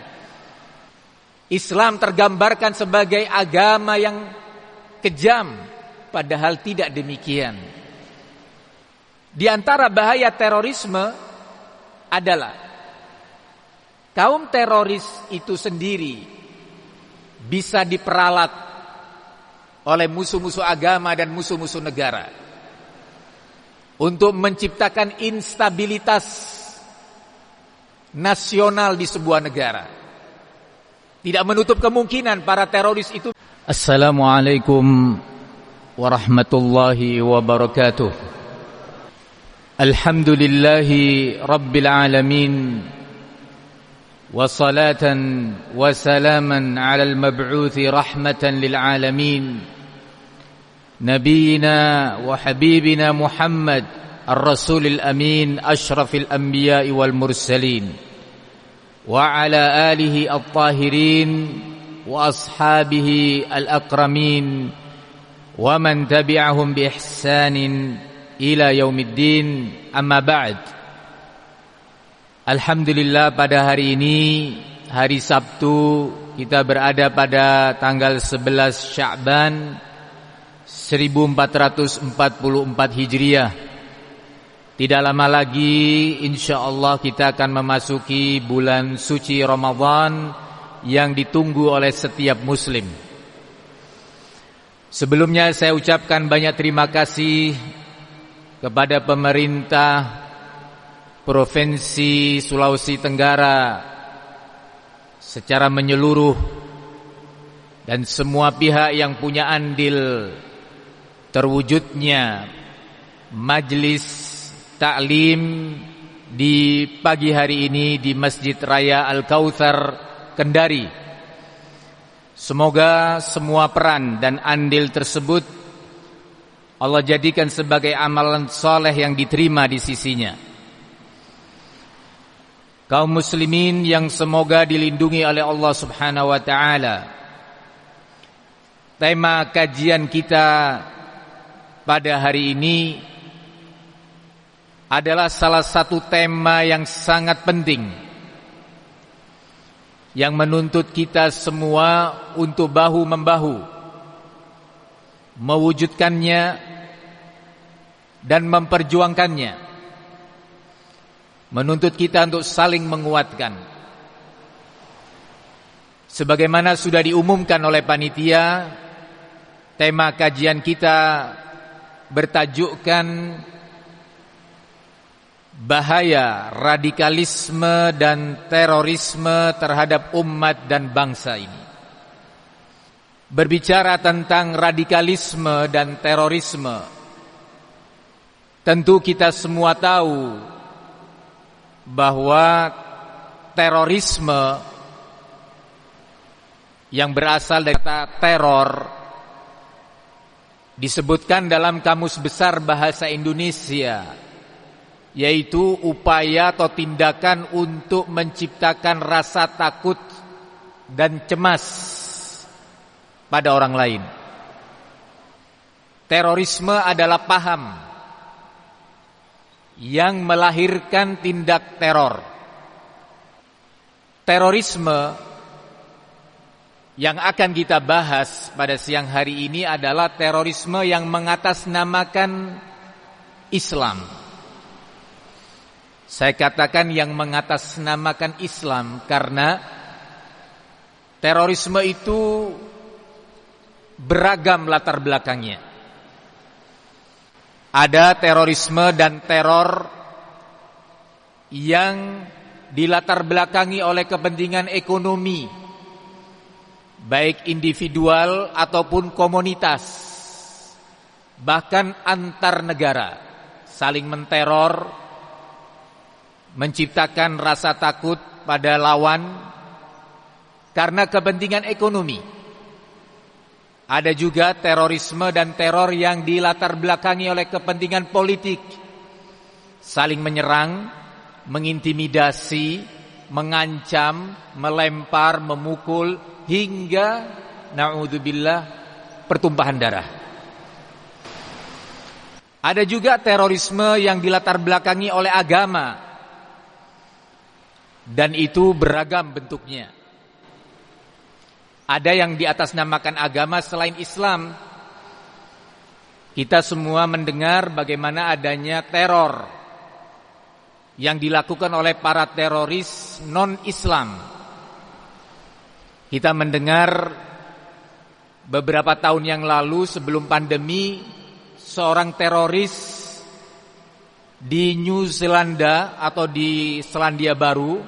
Islam tergambarkan sebagai agama yang kejam, padahal tidak demikian. Di antara bahaya terorisme adalah kaum teroris itu sendiri bisa diperalat oleh musuh-musuh agama dan musuh-musuh negara untuk menciptakan instabilitas nasional di sebuah negara. Tidak menutup kemungkinan para teroris itu. Assalamualaikum warahmatullahi wabarakatuh. Alhamdulillahi rabbil alamin. وصلاة وسلاما على المبعوث رحمة للعالمين نبينا وحبيبنا محمد الرسول الأمين أشرف الأنبياء والمرسلين وعلى آله الطاهرين وأصحابه الأكرمين ومن تبعهم بإحسان إلى يوم الدين أما بعد. Alhamdulillah, pada hari ini, hari Sabtu, kita berada pada tanggal 11 Sya'ban 1444 Hijriah. Tidak lama lagi insyaallah kita akan memasuki bulan suci Ramadan yang ditunggu oleh setiap muslim. Sebelumnya saya ucapkan banyak terima kasih kepada pemerintah Provinsi Sulawesi Tenggara secara menyeluruh dan semua pihak yang punya andil terwujudnya Majelis Taklim di pagi hari ini di Masjid Raya Al-Kautsar Kendari. Semoga semua peran dan andil tersebut Allah jadikan sebagai amalan soleh yang diterima di sisinya. Kaum muslimin yang semoga dilindungi oleh Allah Subhanahu wa taala. Tema kajian kita pada hari ini adalah salah satu tema yang sangat penting, yang menuntut kita semua untuk bahu-membahu mewujudkannya dan memperjuangkannya. Menuntut kita untuk saling menguatkan. Sebagaimana sudah diumumkan oleh panitia, tema kajian kita bertajukkan bahaya radikalisme dan terorisme terhadap umat dan bangsa ini. Berbicara tentang radikalisme dan terorisme, tentu kita semua tahu bahwa terorisme yang berasal dari kata teror disebutkan dalam Kamus Besar Bahasa Indonesia, yaitu upaya atau tindakan untuk menciptakan rasa takut dan cemas pada orang lain. Terorisme adalah paham yang melahirkan tindak teror. Terorisme yang akan kita bahas pada siang hari ini adalah terorisme yang mengatasnamakan Islam. Saya katakan yang mengatasnamakan Islam karena terorisme itu beragam latar belakangnya. Ada terorisme dan teror yang dilatar belakangi oleh kepentingan ekonomi, baik individual ataupun komunitas, bahkan antar negara, saling menteror, menciptakan rasa takut pada lawan karena kepentingan ekonomi. Ada juga terorisme dan teror yang dilatar belakangi oleh kepentingan politik, saling menyerang, mengintimidasi, mengancam, melempar, memukul, hingga na'udzubillah pertumpahan darah. Ada juga terorisme yang dilatar belakangi oleh agama, dan itu beragam bentuknya. Ada yang diatasnamakan agama selain Islam. Kita semua mendengar bagaimana adanya teror yang dilakukan oleh para teroris non-Islam. Kita mendengar beberapa tahun yang lalu sebelum pandemi, seorang teroris di New Zelanda atau di Selandia Baru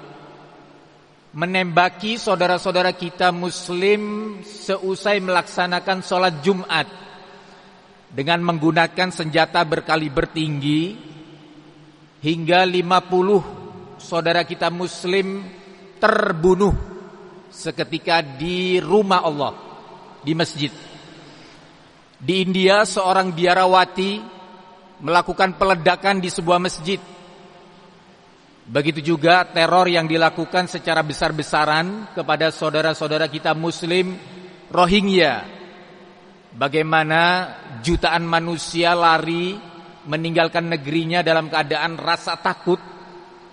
menembaki saudara-saudara kita muslim seusai melaksanakan sholat Jumat dengan menggunakan senjata berkaliber tinggi, hingga 50 saudara kita muslim terbunuh seketika di rumah Allah, di masjid. Di India seorang biarawati melakukan peledakan di sebuah masjid. Begitu juga teror yang dilakukan secara besar-besaran kepada saudara-saudara kita muslim Rohingya. Bagaimana jutaan manusia lari meninggalkan negerinya dalam keadaan rasa takut,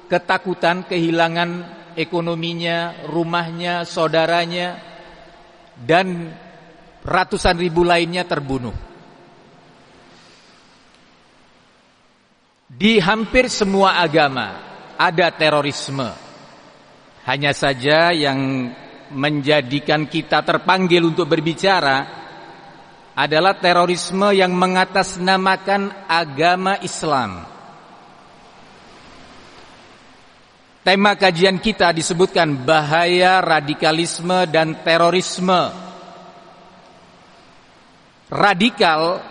ketakutan, kehilangan ekonominya, rumahnya, saudaranya, dan ratusan ribu lainnya terbunuh. Di hampir semua agama ada terorisme. Hanya saja yang menjadikan kita terpanggil untuk berbicara adalah terorisme yang mengatasnamakan agama Islam. Tema kajian kita disebutkan bahaya radikalisme dan terorisme. Radikal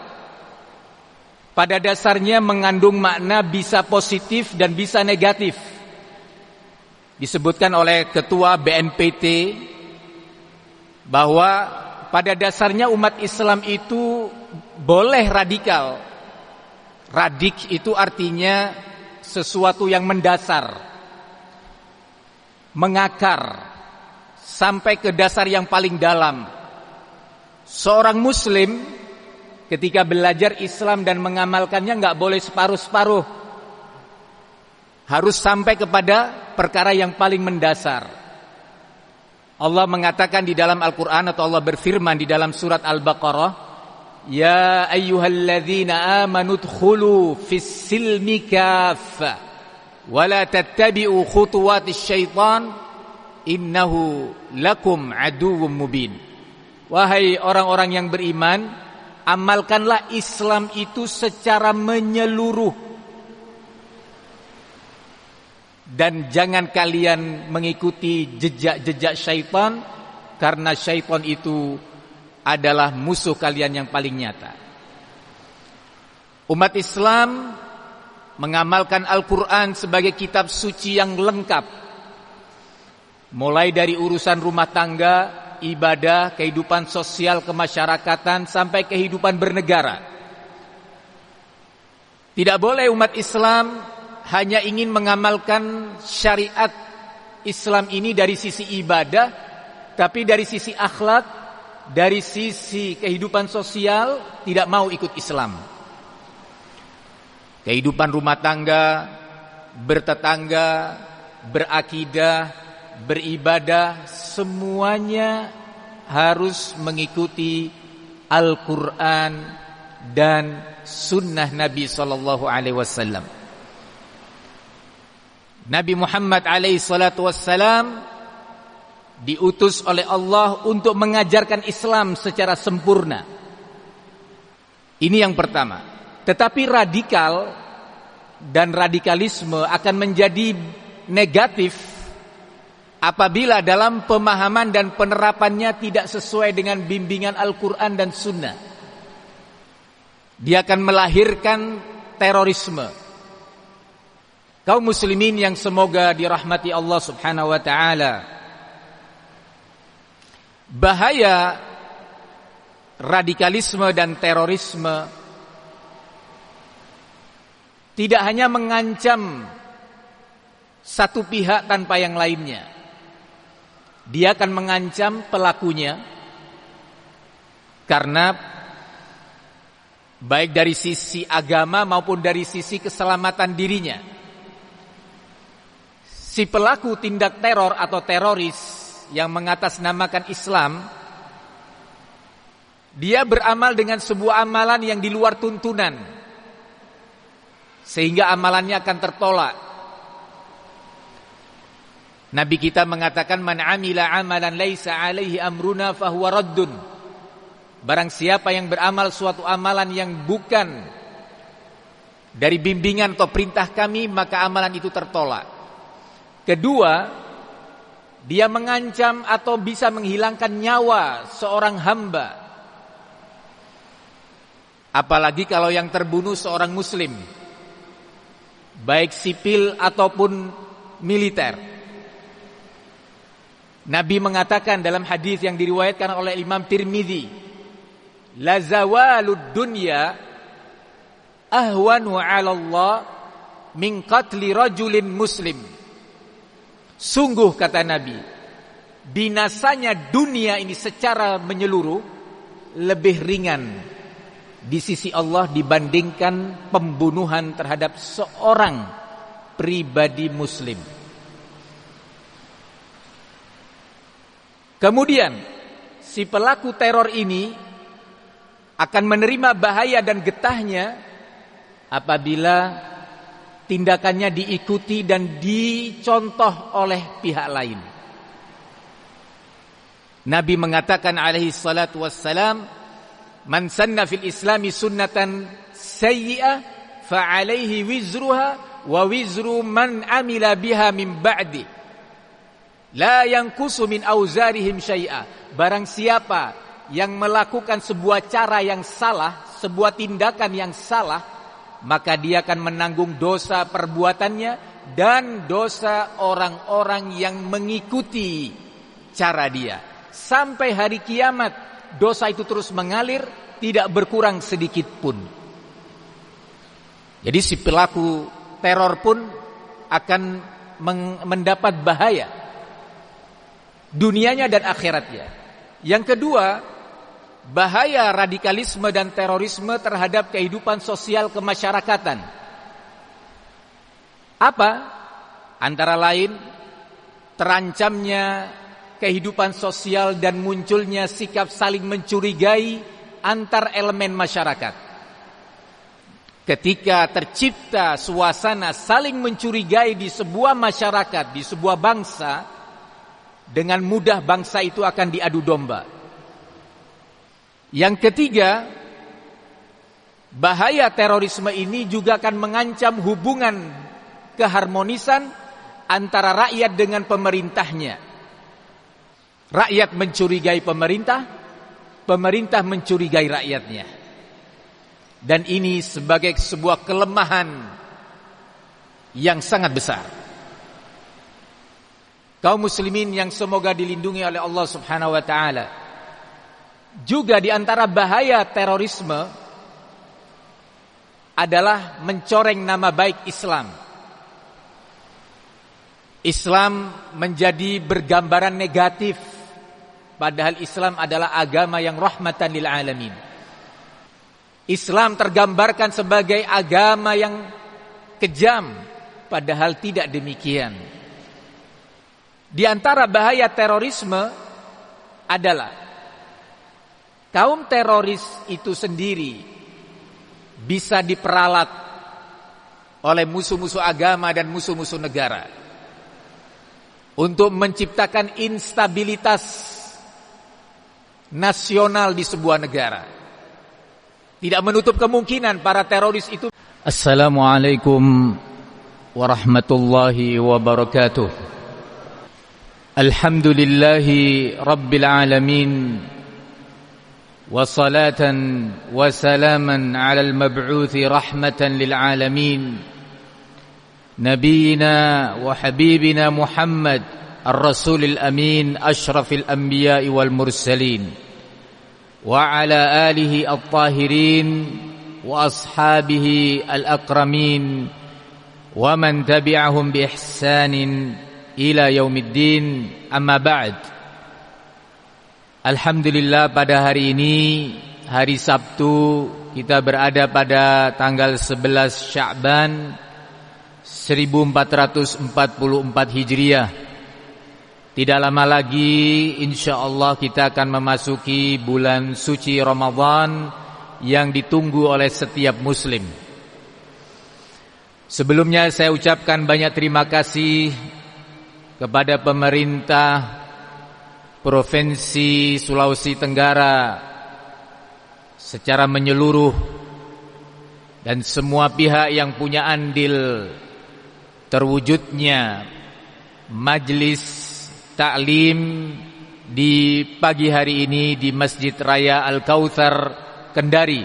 pada dasarnya mengandung makna bisa positif dan bisa negatif. Disebutkan oleh Ketua BNPT bahwa pada dasarnya umat Islam itu boleh radikal. Radik itu artinya sesuatu yang mendasar, mengakar sampai ke dasar yang paling dalam. Seorang muslim ketika belajar Islam dan mengamalkannya enggak boleh separuh-separuh. Harus sampai kepada perkara yang paling mendasar. Allah mengatakan di dalam Al-Quran, atau Allah berfirman di dalam surat Al-Baqarah, Ya ayyuhalladzina amanu dkhulu fis silmi kaffa wa la tattabi'u khutuwatis syaitan innahu lakum aduwwum mubin. Wahai orang-orang yang beriman, amalkanlah Islam itu secara menyeluruh, dan jangan kalian mengikuti jejak-jejak syaitan, karena syaitan itu adalah musuh kalian yang paling nyata. Umat Islam mengamalkan Al-Quran sebagai kitab suci yang lengkap, mulai dari urusan rumah tangga, ibadah, kehidupan sosial kemasyarakatan, sampai kehidupan bernegara. Tidak boleh umat Islam hanya ingin mengamalkan syariat Islam ini dari sisi ibadah, tapi dari sisi akhlak, dari sisi kehidupan sosial tidak mau ikut Islam. Kehidupan rumah tangga, bertetangga, berakidah, beribadah, semuanya harus mengikuti Al-Quran dan sunnah Nabi SAW. Nabi Muhammad SAW diutus oleh Allah untuk mengajarkan Islam secara sempurna. Ini yang pertama. Tetapi radikal dan radikalisme akan menjadi negatif apabila dalam pemahaman dan penerapannya tidak sesuai dengan bimbingan Al-Quran dan Sunnah. Dia akan melahirkan terorisme. Kaum muslimin yang semoga dirahmati Allah Subhanahu wa ta'ala, bahaya radikalisme dan terorisme tidak hanya mengancam satu pihak tanpa yang lainnya. Dia akan mengancam pelakunya karena baik dari sisi agama maupun dari sisi keselamatan dirinya. Si pelaku tindak teror atau teroris yang mengatasnamakan Islam, dia beramal dengan sebuah amalan yang di luar tuntunan, sehingga amalannya akan tertolak. Nabi kita mengatakan, man amila amalan laisa alaihi amruna fahuwa raddun. Barang siapa yang beramal suatu amalan yang bukan dari bimbingan atau perintah kami, maka amalan itu tertolak. Kedua, dia mengancam atau bisa menghilangkan nyawa seorang hamba. Apalagi kalau yang terbunuh seorang muslim, baik sipil ataupun militer. Nabi mengatakan dalam hadis yang diriwayatkan oleh Imam Tirmidzi, la zawalud dunya ahwanu 'ala Allah min qatli rajulin muslim. Sungguh, kata Nabi, binasanya dunia ini secara menyeluruh lebih ringan di sisi Allah dibandingkan pembunuhan terhadap seorang pribadi muslim. Kemudian si pelaku teror ini akan menerima bahaya dan getahnya apabila tindakannya diikuti dan dicontoh oleh pihak lain. Nabi mengatakan alaihi salatu wassalam, man sanna fil islami sunnatan sayyi'ah fa alaihi wizruha wa wizru man amila biha min ba'di la yanqusu min auzarihim syai'a. Barang siapa yang melakukan sebuah cara yang salah, sebuah tindakan yang salah, maka dia akan menanggung dosa perbuatannya dan dosa orang-orang yang mengikuti cara dia. Sampai hari kiamat dosa itu terus mengalir, tidak berkurang sedikit pun. Jadi si pelaku teror pun akan mendapat bahaya dunianya dan akhiratnya. Yang kedua, bahaya radikalisme dan terorisme terhadap kehidupan sosial kemasyarakatan. Apa? Antara lain, terancamnya kehidupan sosial dan munculnya sikap saling mencurigai antar elemen masyarakat. Ketika tercipta suasana saling mencurigai di sebuah masyarakat, di sebuah bangsa, dengan mudah bangsa itu akan diadu domba. Yang ketiga, bahaya terorisme ini juga akan mengancam hubungan keharmonisan antara rakyat dengan pemerintahnya. Rakyat mencurigai pemerintah, pemerintah mencurigai rakyatnya. Dan ini sebagai sebuah kelemahan yang sangat besar. Kaum muslimin yang semoga dilindungi oleh Allah Subhanahu wa taala. Juga di antara bahaya terorisme adalah mencoreng nama baik Islam. Islam menjadi bergambaran negatif, padahal Islam adalah agama yang rahmatan lil alamin. Islam tergambarkan sebagai agama yang kejam, padahal tidak demikian. Di antara bahaya terorisme adalah kaum teroris itu sendiri bisa diperalat oleh musuh-musuh agama dan musuh-musuh negara untuk menciptakan instabilitas nasional di sebuah negara. Tidak menutup kemungkinan para teroris itu. Assalamualaikum warahmatullahi wabarakatuh. Alhamdulillahi Rabbil Alamin, wassalatan wassalaman ala al-mab'uthi rahmatan lil alamin, nabiyina wa habibina Muhammad ar-rasulil amin, ashrafil anbiya'i wal mursalin, wa ala alihi at-tahirin وأصحابه الأكرمين ومن تبعهم بإحسان إلى يوم الدين أما بعد. Alhamdulillah, pada hari ini, hari Sabtu, kita berada pada tanggal 11 Sya'ban 1444 Hijriah. Tidak lama lagi insyaallah kita akan memasuki bulan suci Ramadan yang ditunggu oleh setiap muslim. Sebelumnya saya ucapkan banyak terima kasih kepada pemerintah Provinsi Sulawesi Tenggara secara menyeluruh dan semua pihak yang punya andil terwujudnya Majelis Taklim di pagi hari ini di Masjid Raya Al-Kautsar, Kendari.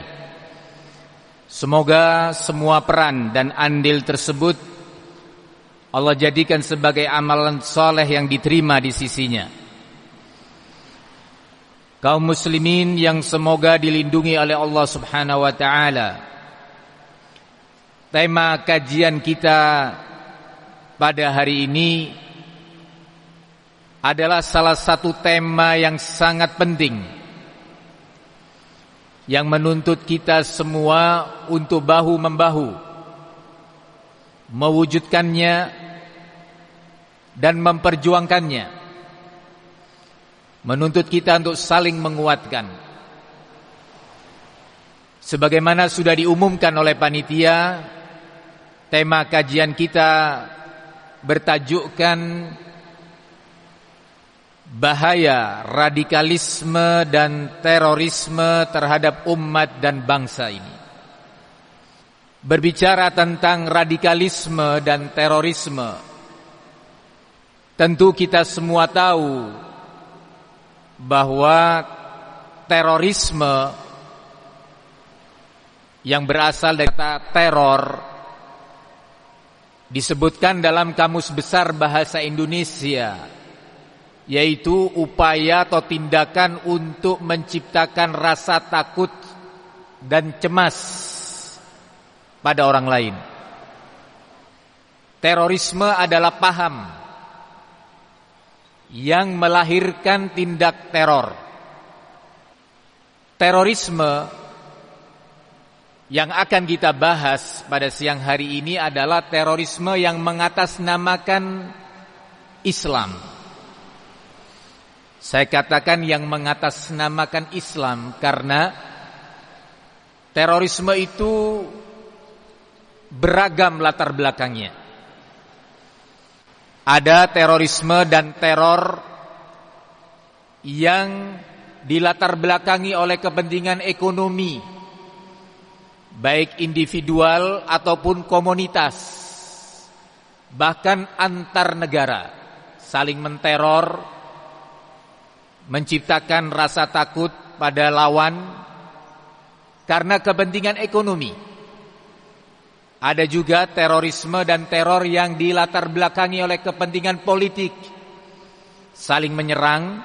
Semoga semua peran dan andil tersebut Allah jadikan sebagai amalan soleh yang diterima di sisinya. Kaum muslimin yang semoga dilindungi oleh Allah Subhanahu wa taala. Tema kajian kita pada hari ini adalah salah satu tema yang sangat penting, yang menuntut kita semua untuk bahu-membahu mewujudkannya dan memperjuangkannya. Menuntut kita untuk saling menguatkan. Sebagaimana sudah diumumkan oleh panitia, tema kajian kita bertajukkan bahaya radikalisme dan terorisme terhadap umat dan bangsa ini. Berbicara tentang radikalisme dan terorisme, tentu kita semua tahu bahwa terorisme yang berasal dari kata teror disebutkan dalam Kamus Besar Bahasa Indonesia, yaitu upaya atau tindakan untuk menciptakan rasa takut dan cemas pada orang lain. Terorisme adalah paham yang melahirkan tindak teror. Terorisme yang akan kita bahas pada siang hari ini adalah terorisme yang mengatasnamakan Islam. Saya katakan yang mengatasnamakan Islam karena terorisme itu beragam latar belakangnya. Ada terorisme dan teror yang dilatar belakangi oleh kepentingan ekonomi, baik individual ataupun komunitas, bahkan antar negara, saling menteror, menciptakan rasa takut pada lawan karena kepentingan ekonomi. Ada juga terorisme dan teror yang dilatar belakangi oleh kepentingan politik, saling menyerang,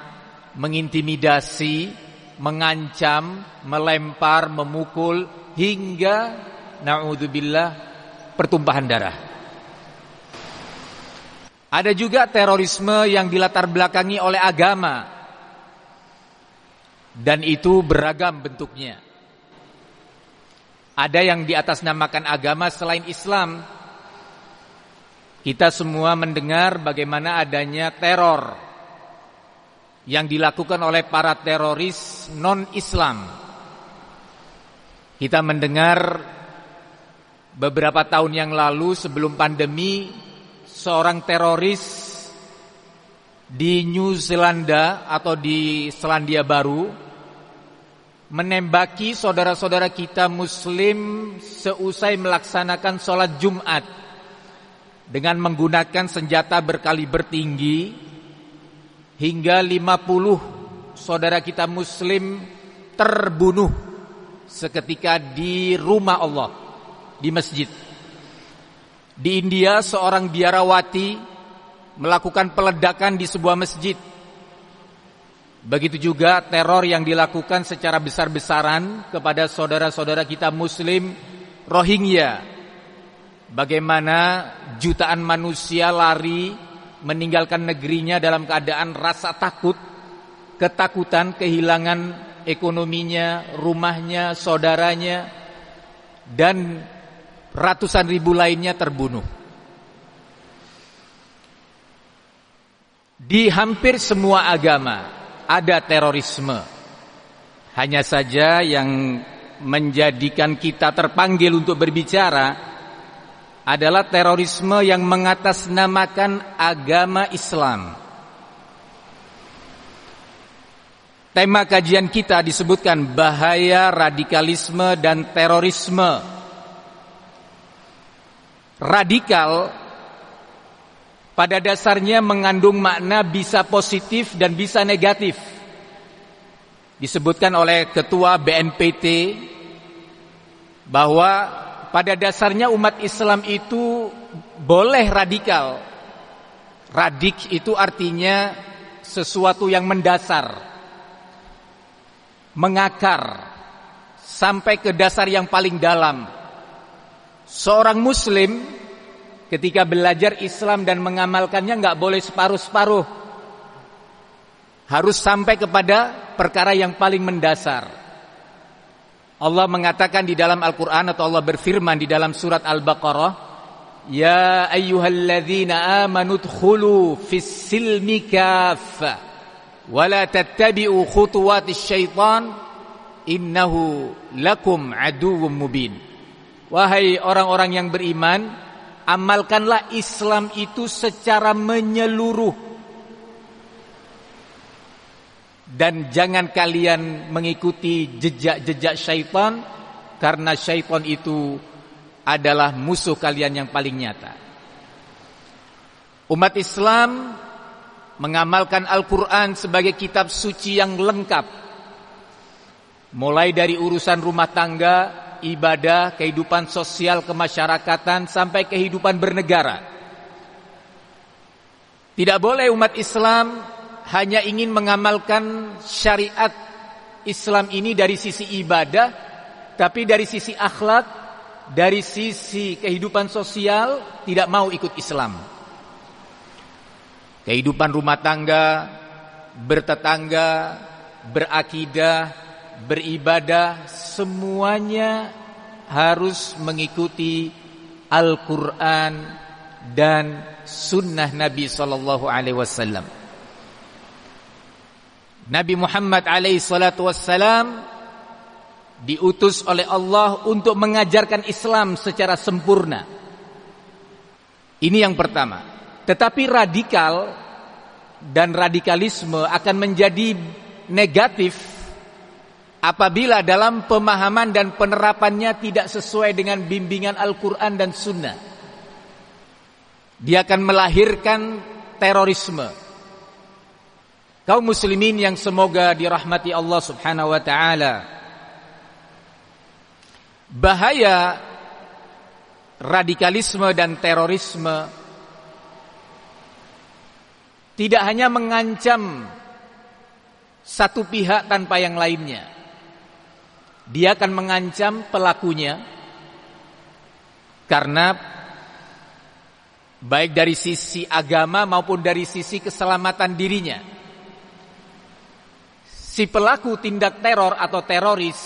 mengintimidasi, mengancam, melempar, memukul, hingga na'udzubillah pertumpahan darah. Ada juga terorisme yang dilatar belakangi oleh agama, dan itu beragam bentuknya. Ada yang di atas namakan agama selain Islam. Kita semua mendengar bagaimana adanya teror yang dilakukan oleh para teroris non-Islam. Kita mendengar beberapa tahun yang lalu sebelum pandemi, seorang teroris di New Zelanda atau di Selandia Baru menembaki saudara-saudara kita muslim seusai melaksanakan sholat Jumat dengan menggunakan senjata berkaliber tinggi, hingga 50 saudara kita muslim terbunuh seketika di rumah Allah, di masjid. Di India, seorang biarawati melakukan peledakan di sebuah masjid Begitu juga teror yang dilakukan secara besar-besaran kepada saudara-saudara kita Muslim Rohingya. Bagaimana jutaan manusia lari meninggalkan negerinya dalam keadaan rasa takut, ketakutan, kehilangan ekonominya, rumahnya, saudaranya, dan ratusan ribu lainnya terbunuh. Di hampir semua agama ada terorisme. Hanya saja yang menjadikan kita terpanggil untuk berbicara adalah terorisme yang mengatasnamakan agama Islam. Tema kajian kita disebutkan bahaya radikalisme dan terorisme. Radikal pada dasarnya mengandung makna bisa positif dan bisa negatif. Disebutkan oleh Ketua BNPT bahwa pada dasarnya umat Islam itu boleh radikal. Radik itu artinya sesuatu yang mendasar, mengakar sampai ke dasar yang paling dalam. Seorang Muslim ketika belajar Islam dan mengamalkannya enggak boleh separuh-separuh. Harus sampai kepada perkara yang paling mendasar. Allah mengatakan di dalam Al-Quran atau Allah berfirman di dalam surat Al-Baqarah, Ya ayyuhalladzina amanu dkhulu fis silmi kaffah wa la tattabi'u khutuwatis syaitan innahu lakum aduwwum mubin. Wahai orang-orang yang beriman, amalkanlah Islam itu secara menyeluruh, dan jangan kalian mengikuti jejak-jejak syaitan, karena syaitan itu adalah musuh kalian yang paling nyata. Umat Islam mengamalkan Al-Quran sebagai kitab suci yang lengkap, mulai dari urusan rumah tangga, ibadah, kehidupan sosial kemasyarakatan, sampai kehidupan bernegara. Tidak boleh umat Islam hanya ingin mengamalkan syariat Islam ini dari sisi ibadah, tapi dari sisi akhlak, dari sisi kehidupan sosial tidak mau ikut Islam. Kehidupan rumah tangga, bertetangga, berakidah, beribadah, semuanya harus mengikuti Al-Quran dan sunnah Nabi SAW. Nabi Muhammad SAW diutus oleh Allah untuk mengajarkan Islam secara sempurna. Ini yang pertama. Tetapi radikal dan radikalisme akan menjadi negatif apabila dalam pemahaman dan penerapannya tidak sesuai dengan bimbingan Al-Quran dan Sunnah. Dia akan melahirkan terorisme. Kaum muslimin yang semoga dirahmati Allah Subhanahu wa ta'ala, bahaya radikalisme dan terorisme tidak hanya mengancam satu pihak tanpa yang lainnya. Dia akan mengancam pelakunya, karena baik dari sisi agama maupun dari sisi keselamatan dirinya. Si pelaku tindak teror atau teroris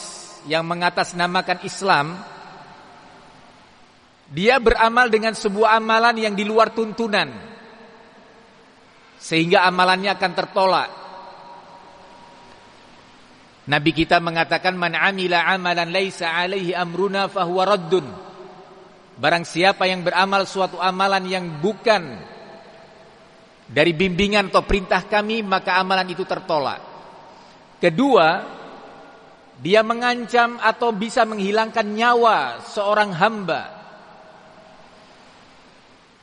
yang mengatasnamakan Islam, dia beramal dengan sebuah amalan yang di luar tuntunan, sehingga amalannya akan tertolak. Nabi kita mengatakan, man amila amalan laisa alaihi amruna fahuwa raddun. Barang siapa yang beramal suatu amalan yang bukan dari bimbingan atau perintah kami, maka amalan itu tertolak. Kedua, dia mengancam atau bisa menghilangkan nyawa seorang hamba.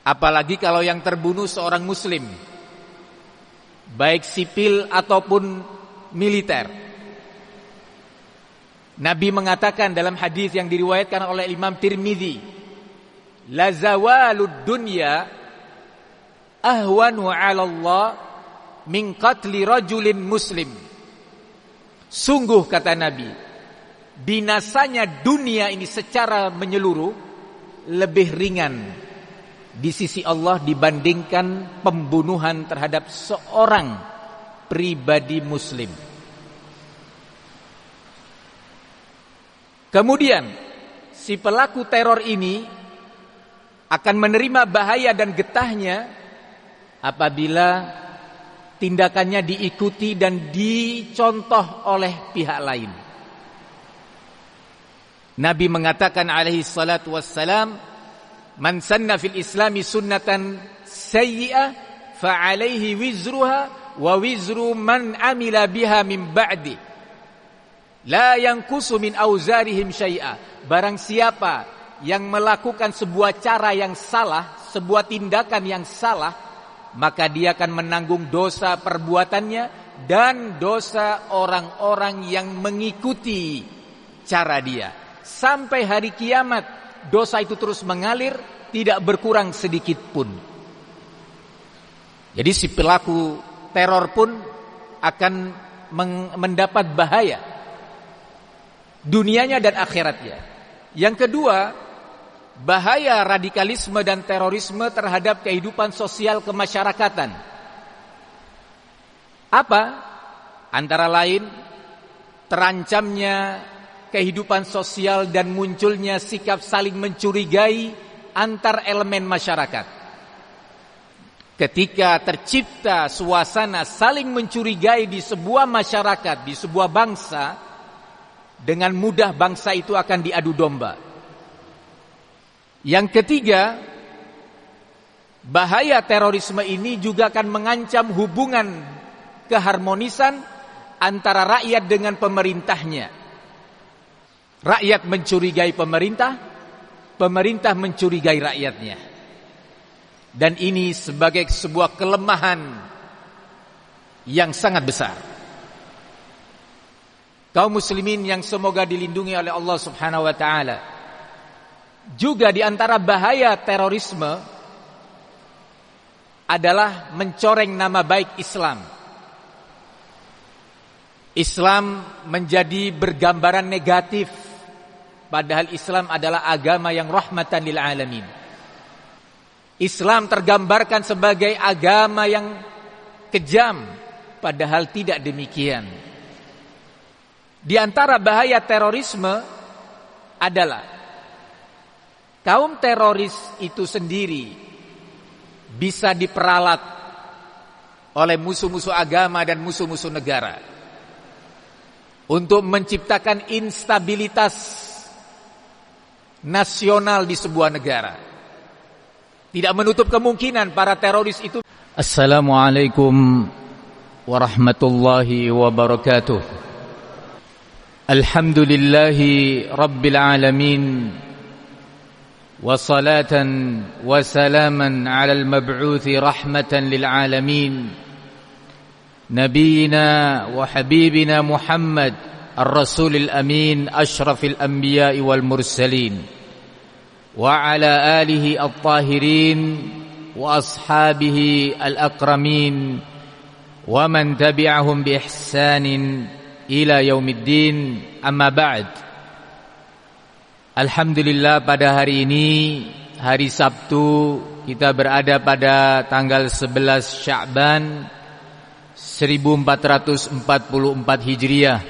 Apalagi kalau yang terbunuh seorang muslim, baik sipil ataupun militer. Nabi mengatakan dalam hadis yang diriwayatkan oleh Imam Tirmidzi, la zawalud dunya ahwanu 'ala Allah min qatli rajulin muslim. Sungguh kata Nabi, binasanya dunia ini secara menyeluruh lebih ringan di sisi Allah dibandingkan pembunuhan terhadap seorang pribadi muslim. Kemudian si pelaku teror ini akan menerima bahaya dan getahnya apabila tindakannya diikuti dan dicontoh oleh pihak lain. Nabi mengatakan alaihi salatu wassalam, man sanna fil islami sunnatan sayyi'ah fa alaihi wizruha wa wizru man amila biha min ba'di la yanqusu min auzarihim syai'a. Barang siapa yang melakukan sebuah cara yang salah, sebuah tindakan yang salah, maka dia akan menanggung dosa perbuatannya dan dosa orang-orang yang mengikuti cara dia. Sampai hari kiamat dosa itu terus mengalir, tidak berkurang sedikit pun. Jadi si pelaku teror pun akan mendapat bahaya dunianya dan akhiratnya. Yang kedua, bahaya radikalisme dan terorisme terhadap kehidupan sosial kemasyarakatan. Apa? Antara lain terancamnya kehidupan sosial dan munculnya sikap saling mencurigai antar elemen masyarakat. Ketika tercipta suasana saling mencurigai di sebuah masyarakat, di sebuah bangsa, dengan mudah bangsa itu akan diadu domba. Yang ketiga, bahaya terorisme ini juga akan mengancam hubungan keharmonisan antara rakyat dengan pemerintahnya. Rakyat mencurigai pemerintah, pemerintah mencurigai rakyatnya. Dan ini sebagai sebuah kelemahan yang sangat besar. Kaum muslimin yang semoga dilindungi oleh Allah Subhanahu wa taala. Juga di antara bahaya terorisme adalah mencoreng nama baik Islam. Islam menjadi bergambaran negatif, padahal Islam adalah agama yang rahmatan lil alamin. Islam tergambarkan sebagai agama yang kejam, padahal tidak demikian. Di antara bahaya terorisme adalah kaum teroris itu sendiri bisa diperalat oleh musuh-musuh agama dan musuh-musuh negara untuk menciptakan instabilitas nasional di sebuah negara. Tidak menutup kemungkinan para teroris itu. Assalamualaikum warahmatullahi wabarakatuh. Alhamdulillahi rabbil alamin, wa salatan wa salaman ala al-mab'uthi rahmatan lil alamin, nabiyina wa habibina Muhammad ar-rasulil amin, ashrafil anbiya'i wal mursalin, wa ala alihi at-tahirin wa ashabihi al-akramin, wa man tabi'ahum bi ihsanin ila yaumiddin, amma ba'd. Alhamdulillah, pada hari ini, hari Sabtu, kita berada pada tanggal 11 Sya'ban 1444 Hijriah.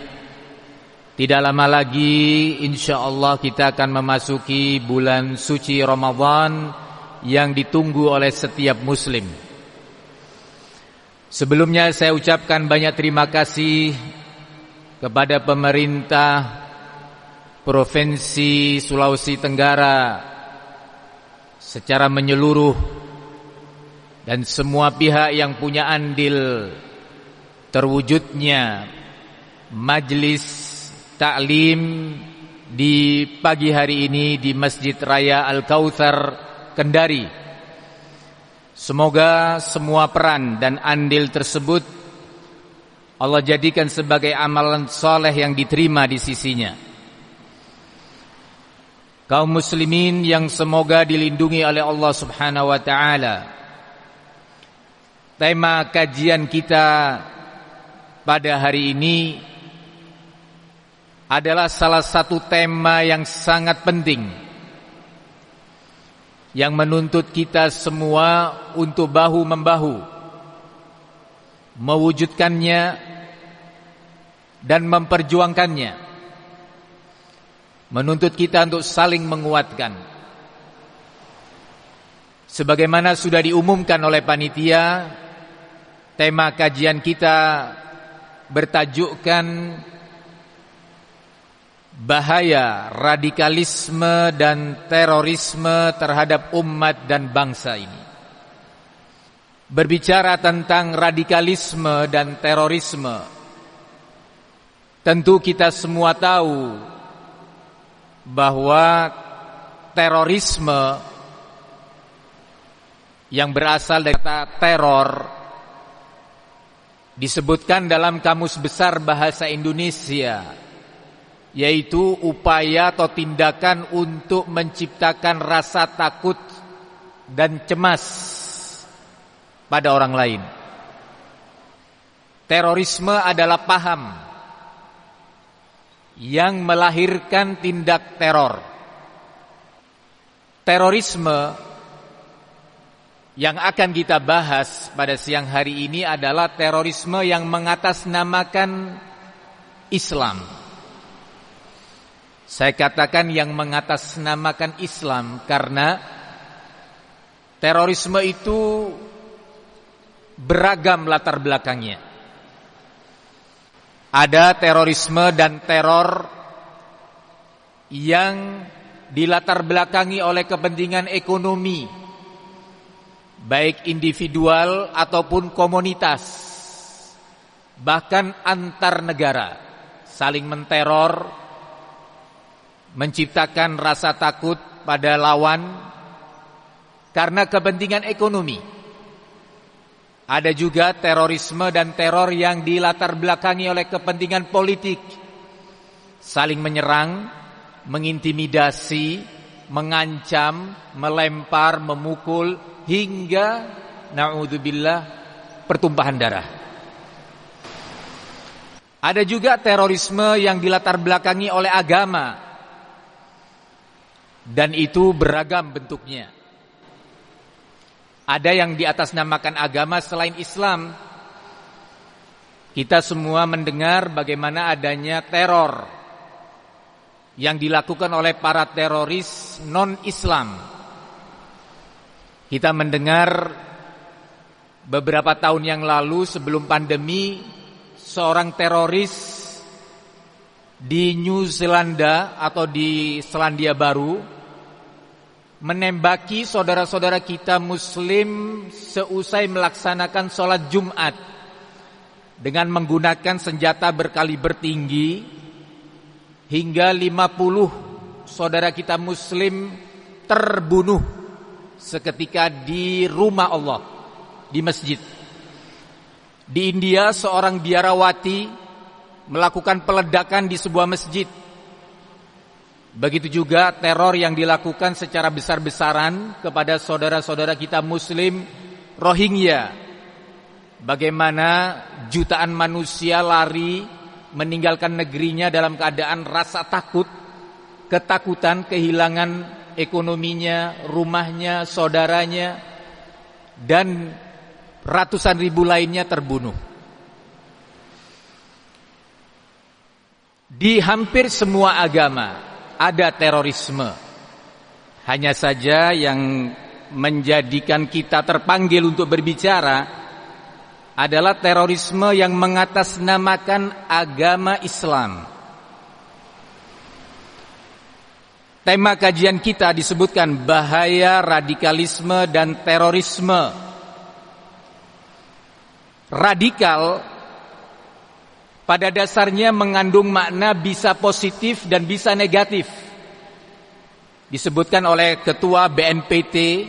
Tidak lama lagi insyaallah kita akan memasuki bulan suci Ramadan yang ditunggu oleh setiap muslim. Sebelumnya saya ucapkan banyak terima kasih kepada pemerintah Provinsi Sulawesi Tenggara secara menyeluruh dan semua pihak yang punya andil terwujudnya majlis taklim di pagi hari ini di Masjid Raya Al-Kautsar Kendari. Semoga semua peran dan andil tersebut Allah jadikan sebagai amalan soleh yang diterima di sisinya. Kaum muslimin yang semoga dilindungi oleh Allah Subhanahu wa taala. Tema kajian kita pada hari ini adalah salah satu tema yang sangat penting, yang menuntut kita semua untuk bahu-membahu mewujudkannya dan memperjuangkannya, menuntut kita untuk saling menguatkan. Sebagaimana sudah diumumkan oleh panitia, tema kajian kita bertajukkan bahaya radikalisme dan terorisme terhadap umat dan bangsa ini. Berbicara tentang radikalisme dan terorisme, tentu kita semua tahu bahwa terorisme yang berasal dari kata teror disebutkan dalam Kamus Besar Bahasa Indonesia, yaitu upaya atau tindakan untuk menciptakan rasa takut dan cemas pada orang lain. Terorisme adalah paham yang melahirkan tindak teror. Terorisme yang akan kita bahas pada siang hari ini adalah terorisme yang mengatasnamakan Islam. Saya katakan yang mengatasnamakan Islam karena terorisme itu beragam latar belakangnya. Ada terorisme dan teror yang dilatar belakangi oleh kepentingan ekonomi, baik individual ataupun komunitas, bahkan antar negara, saling menteror, menciptakan rasa takut pada lawan karena kepentingan ekonomi. Ada juga terorisme dan teror yang dilatar belakangi oleh kepentingan politik, saling menyerang, mengintimidasi, mengancam, melempar, memukul, hingga na'udzubillah pertumpahan darah. Ada juga terorisme yang dilatar belakangi oleh agama, dan itu beragam bentuknya. Ada yang diatasnamakan agama selain Islam. Kita semua mendengar bagaimana adanya teror yang dilakukan oleh para teroris non-Islam. Kita mendengar beberapa tahun yang lalu sebelum pandemi, seorang teroris di New Zelanda atau di Selandia Baru menembaki saudara-saudara kita muslim seusai melaksanakan sholat Jumat dengan menggunakan senjata berkaliber tinggi, hingga 50 saudara kita muslim terbunuh seketika di rumah Allah, di masjid. Di India, seorang biarawati melakukan peledakan di sebuah masjid. Begitu juga teror yang dilakukan secara besar-besaran kepada saudara-saudara kita muslim Rohingya. Bagaimana jutaan manusia lari meninggalkan negerinya dalam keadaan rasa takut, ketakutan, kehilangan ekonominya, rumahnya, saudaranya, dan ratusan ribu lainnya terbunuh. Di hampir semua agama ada terorisme. Hanya saja yang menjadikan kita terpanggil untuk berbicara adalah terorisme yang mengatasnamakan agama Islam. Tema kajian kita disebutkan bahaya radikalisme dan terorisme. Radikal pada dasarnya mengandung makna bisa positif dan bisa negatif. Disebutkan oleh Ketua BNPT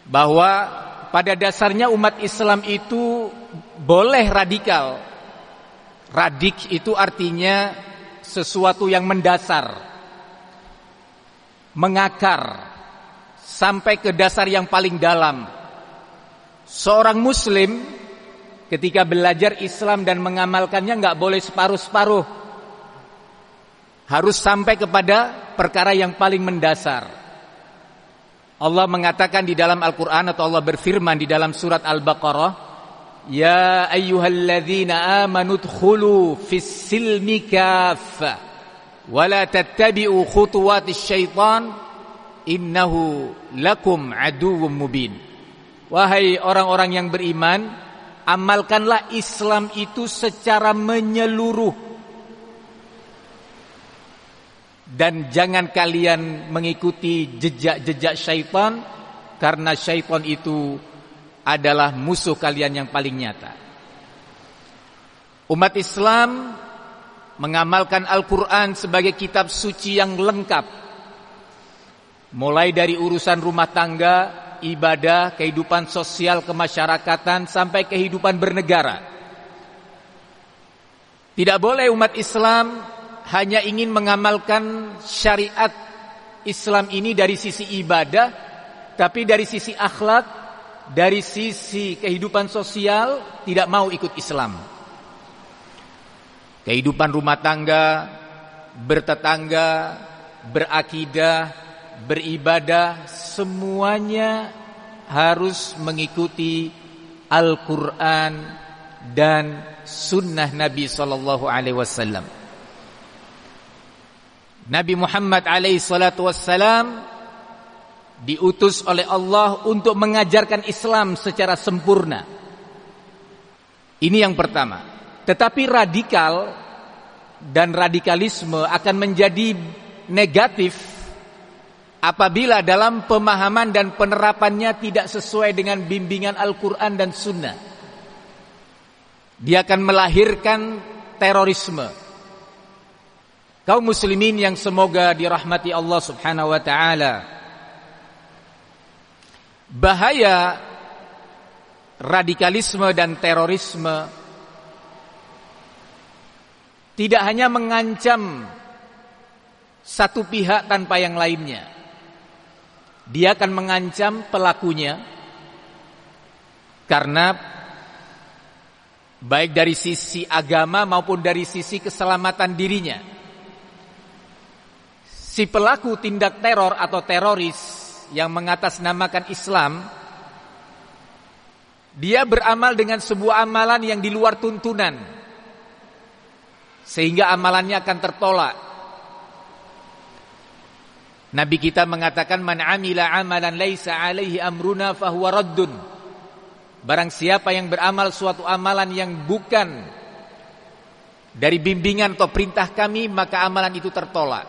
bahwa pada dasarnya umat Islam itu boleh radikal. Radik itu artinya sesuatu yang mendasar, mengakar sampai ke dasar yang paling dalam, Seorang muslim ketika belajar Islam dan mengamalkannya enggak boleh separuh-separuh. Harus sampai kepada perkara yang paling mendasar. Allah mengatakan di dalam Al-Qur'an, atau Allah berfirman di dalam surat Al-Baqarah, ya ayyuhalladzina amanu dkhulu fis-silmi kaffah wa la tattabi'u khutuwatis syaitan innahu lakum aduwwum mubin. Wahai orang-orang yang beriman, amalkanlah Islam itu secara menyeluruh. Dan jangan kalian mengikuti jejak-jejak syaitan, karena syaitan itu adalah musuh kalian yang paling nyata. Umat Islam mengamalkan Al-Quran sebagai kitab suci yang lengkap, mulai dari urusan rumah tangga, ibadah, kehidupan sosial kemasyarakatan, sampai kehidupan bernegara. Tidak boleh umat Islam hanya ingin mengamalkan syariat Islam ini dari sisi ibadah, tapi dari sisi akhlak, dari sisi kehidupan sosial tidak mau ikut Islam. Kehidupan rumah tangga, bertetangga, berakidah, beribadah, semuanya harus mengikuti Al-Quran dan sunnah Nabi SAW. Nabi Muhammad SAW diutus oleh Allah untuk mengajarkan Islam secara sempurna. Ini yang pertama. Tetapi radikal dan radikalisme akan menjadi negatif apabila dalam pemahaman dan penerapannya tidak sesuai dengan bimbingan Al-Quran dan Sunnah. Dia akan melahirkan terorisme. Kaum muslimin yang semoga dirahmati Allah Subhanahu wa taala, bahaya radikalisme dan terorisme tidak hanya mengancam satu pihak tanpa yang lainnya. Dia akan mengancam pelakunya, karena baik dari sisi agama maupun dari sisi keselamatan dirinya. Si pelaku tindak teror atau teroris yang mengatasnamakan Islam, dia beramal dengan sebuah amalan yang di luar tuntunan, sehingga amalannya akan tertolak. Nabi kita mengatakan, man amila amalan laisa alaihi amruna fahuwa raddun. Barang siapa yang beramal suatu amalan yang bukan dari bimbingan atau perintah kami, maka amalan itu tertolak.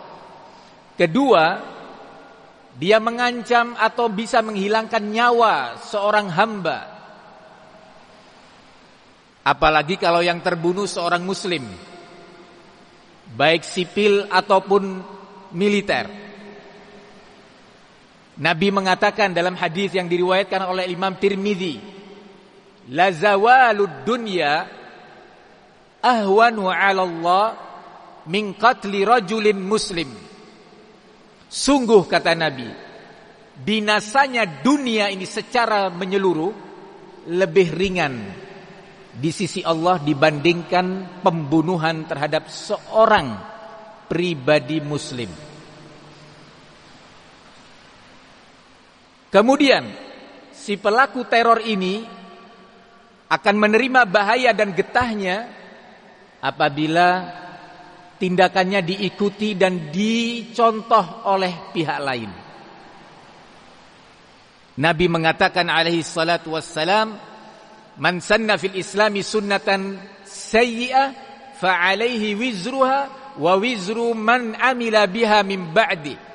Kedua, dia mengancam atau bisa menghilangkan nyawa seorang hamba. Apalagi kalau yang terbunuh seorang muslim, baik sipil ataupun militer. Nabi mengatakan dalam hadis yang diriwayatkan oleh Imam Tirmidzi, la zawalud dunya ahwanu 'ala Allah min qatli rajulin muslim. Sungguh, kata Nabi, binasanya dunia ini secara menyeluruh lebih ringan di sisi Allah dibandingkan pembunuhan terhadap seorang pribadi muslim. Kemudian si pelaku teror ini akan menerima bahaya dan getahnya apabila tindakannya diikuti dan dicontoh oleh pihak lain. Nabi mengatakan alaihi salatu wassalam, man sanna fil islami sunnatan sayyi'ah fa alaihi wizruha wa wizru man amila biha min ba'di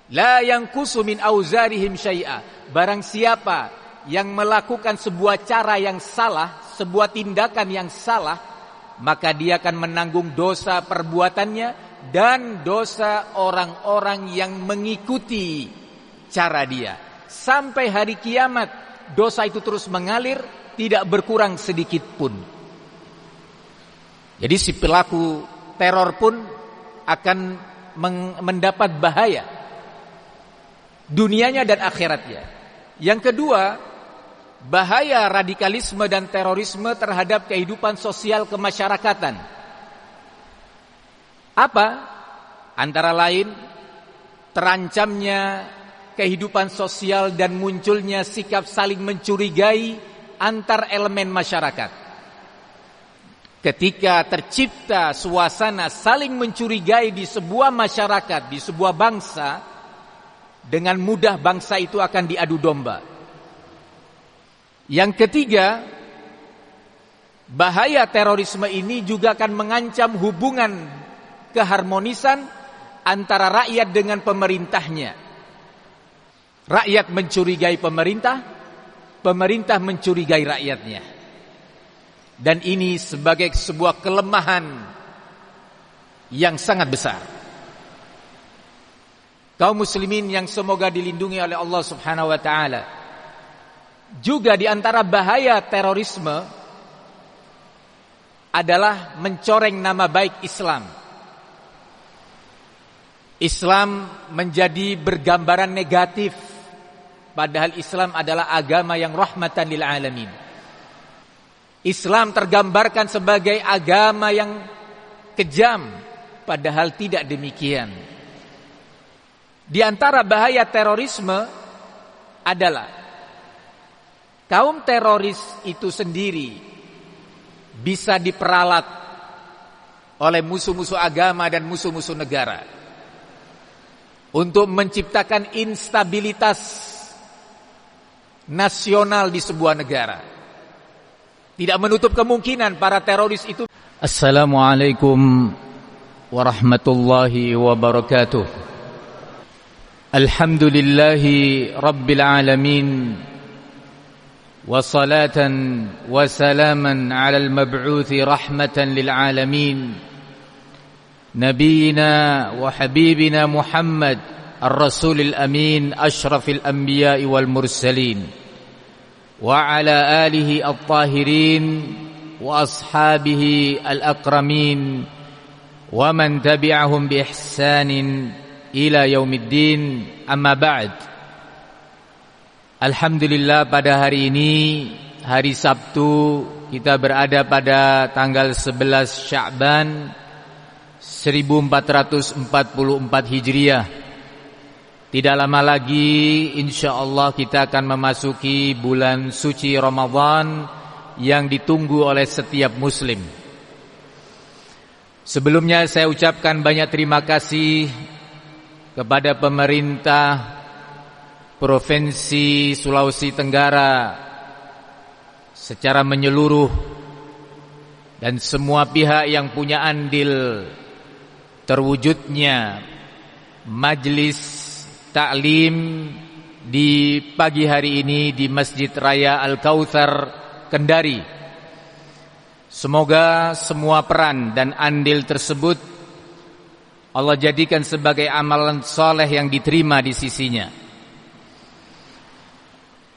la yanqusu min auzarihim syai'a. Barang siapa yang melakukan sebuah cara yang salah, sebuah tindakan yang salah, maka dia akan menanggung dosa perbuatannya dan dosa orang-orang yang mengikuti cara dia. Sampai hari kiamat dosa itu terus mengalir, tidak berkurang sedikit pun. Jadi si pelaku teror pun akan mendapat bahaya dunianya dan akhiratnya. Yang kedua, bahaya radikalisme dan terorisme terhadap kehidupan sosial kemasyarakatan. Apa? Antara lain terancamnya kehidupan sosial dan munculnya sikap saling mencurigai antar elemen masyarakat. Ketika tercipta suasana saling mencurigai di sebuah masyarakat, di sebuah bangsa, dengan mudah bangsa itu akan diadu domba. Yang ketiga, bahaya terorisme ini juga akan mengancam hubungan keharmonisan antara rakyat dengan pemerintahnya. Rakyat mencurigai pemerintah, pemerintah mencurigai rakyatnya. Dan ini sebagai sebuah kelemahan yang sangat besar. Kaum muslimin yang semoga dilindungi oleh Allah Subhanahu wa taala. Juga di antara bahaya terorisme adalah mencoreng nama baik Islam. Islam menjadi bergambaran negatif, padahal Islam adalah agama yang rahmatan lil alamin. Islam tergambarkan sebagai agama yang kejam, padahal tidak demikian. Di antara bahaya terorisme adalah kaum teroris itu sendiri bisa diperalat oleh musuh-musuh agama dan musuh-musuh negara untuk menciptakan instabilitas nasional di sebuah negara. Tidak menutup kemungkinan para teroris itu. Assalamualaikum warahmatullahi wabarakatuh. Alhamdulillahi rabbil alamin. وصلاة وسلاما على المبعوث رحمة للعالمين نبينا وحبيبنا محمد الرسول الأمين أشرف الأنبياء والمرسلين وعلى آله الطاهرين وأصحابه الأكرمين ومن تبعهم بإحسان إلى يوم الدين أما بعد. Alhamdulillah, pada hari ini, hari Sabtu, kita berada pada tanggal 11 Sya'ban 1444 Hijriah. Tidak lama lagi insyaallah kita akan memasuki bulan suci Ramadan yang ditunggu oleh setiap muslim. Sebelumnya saya ucapkan banyak terima kasih kepada pemerintah Provinsi Sulawesi Tenggara secara menyeluruh dan semua pihak yang punya andil terwujudnya majlis taklim di pagi hari ini di Masjid Raya Al-Kautsar Kendari. Semoga semua peran dan andil tersebut Allah jadikan sebagai amalan soleh yang diterima di sisinya.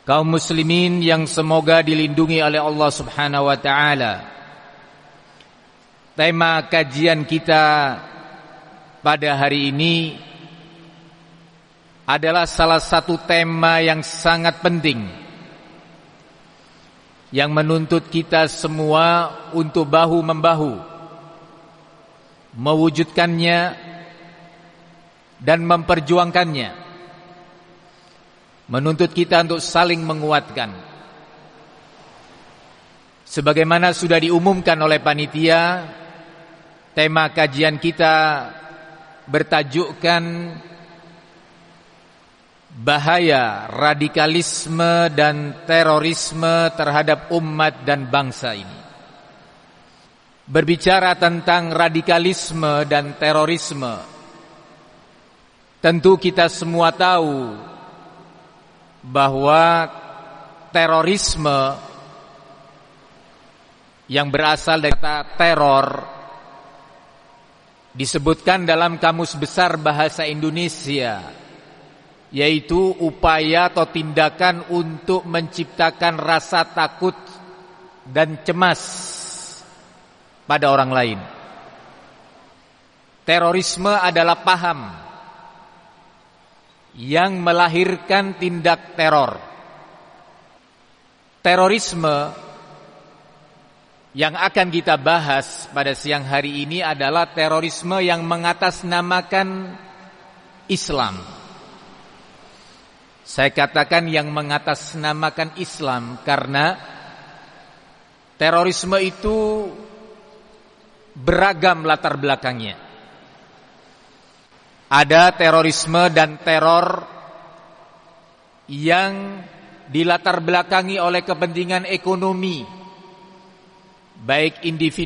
Kaum muslimin yang semoga dilindungi oleh Allah Subhanahu wa taala. Tema kajian kita pada hari ini adalah salah satu tema yang sangat penting, yang menuntut kita semua untuk bahu-membahu mewujudkannya dan memperjuangkannya. Menuntut kita untuk saling menguatkan. Sebagaimana sudah diumumkan oleh panitia, tema kajian kita bertajukkan bahaya radikalisme dan terorisme terhadap umat dan bangsa ini. Berbicara tentang radikalisme dan terorisme, tentu kita semua tahu bahwa terorisme yang berasal dari kata teror disebutkan dalam Kamus Besar Bahasa Indonesia, yaitu upaya atau tindakan untuk menciptakan rasa takut dan cemas pada orang lain. Terorisme adalah paham yang melahirkan tindak teror. Terorisme yang akan kita bahas pada siang hari ini adalah terorisme yang mengatasnamakan Islam. Saya katakan yang mengatasnamakan Islam karena terorisme itu beragam latar belakangnya. Ada terorisme dan teror yang dilatar belakangi oleh kepentingan ekonomi, baik individu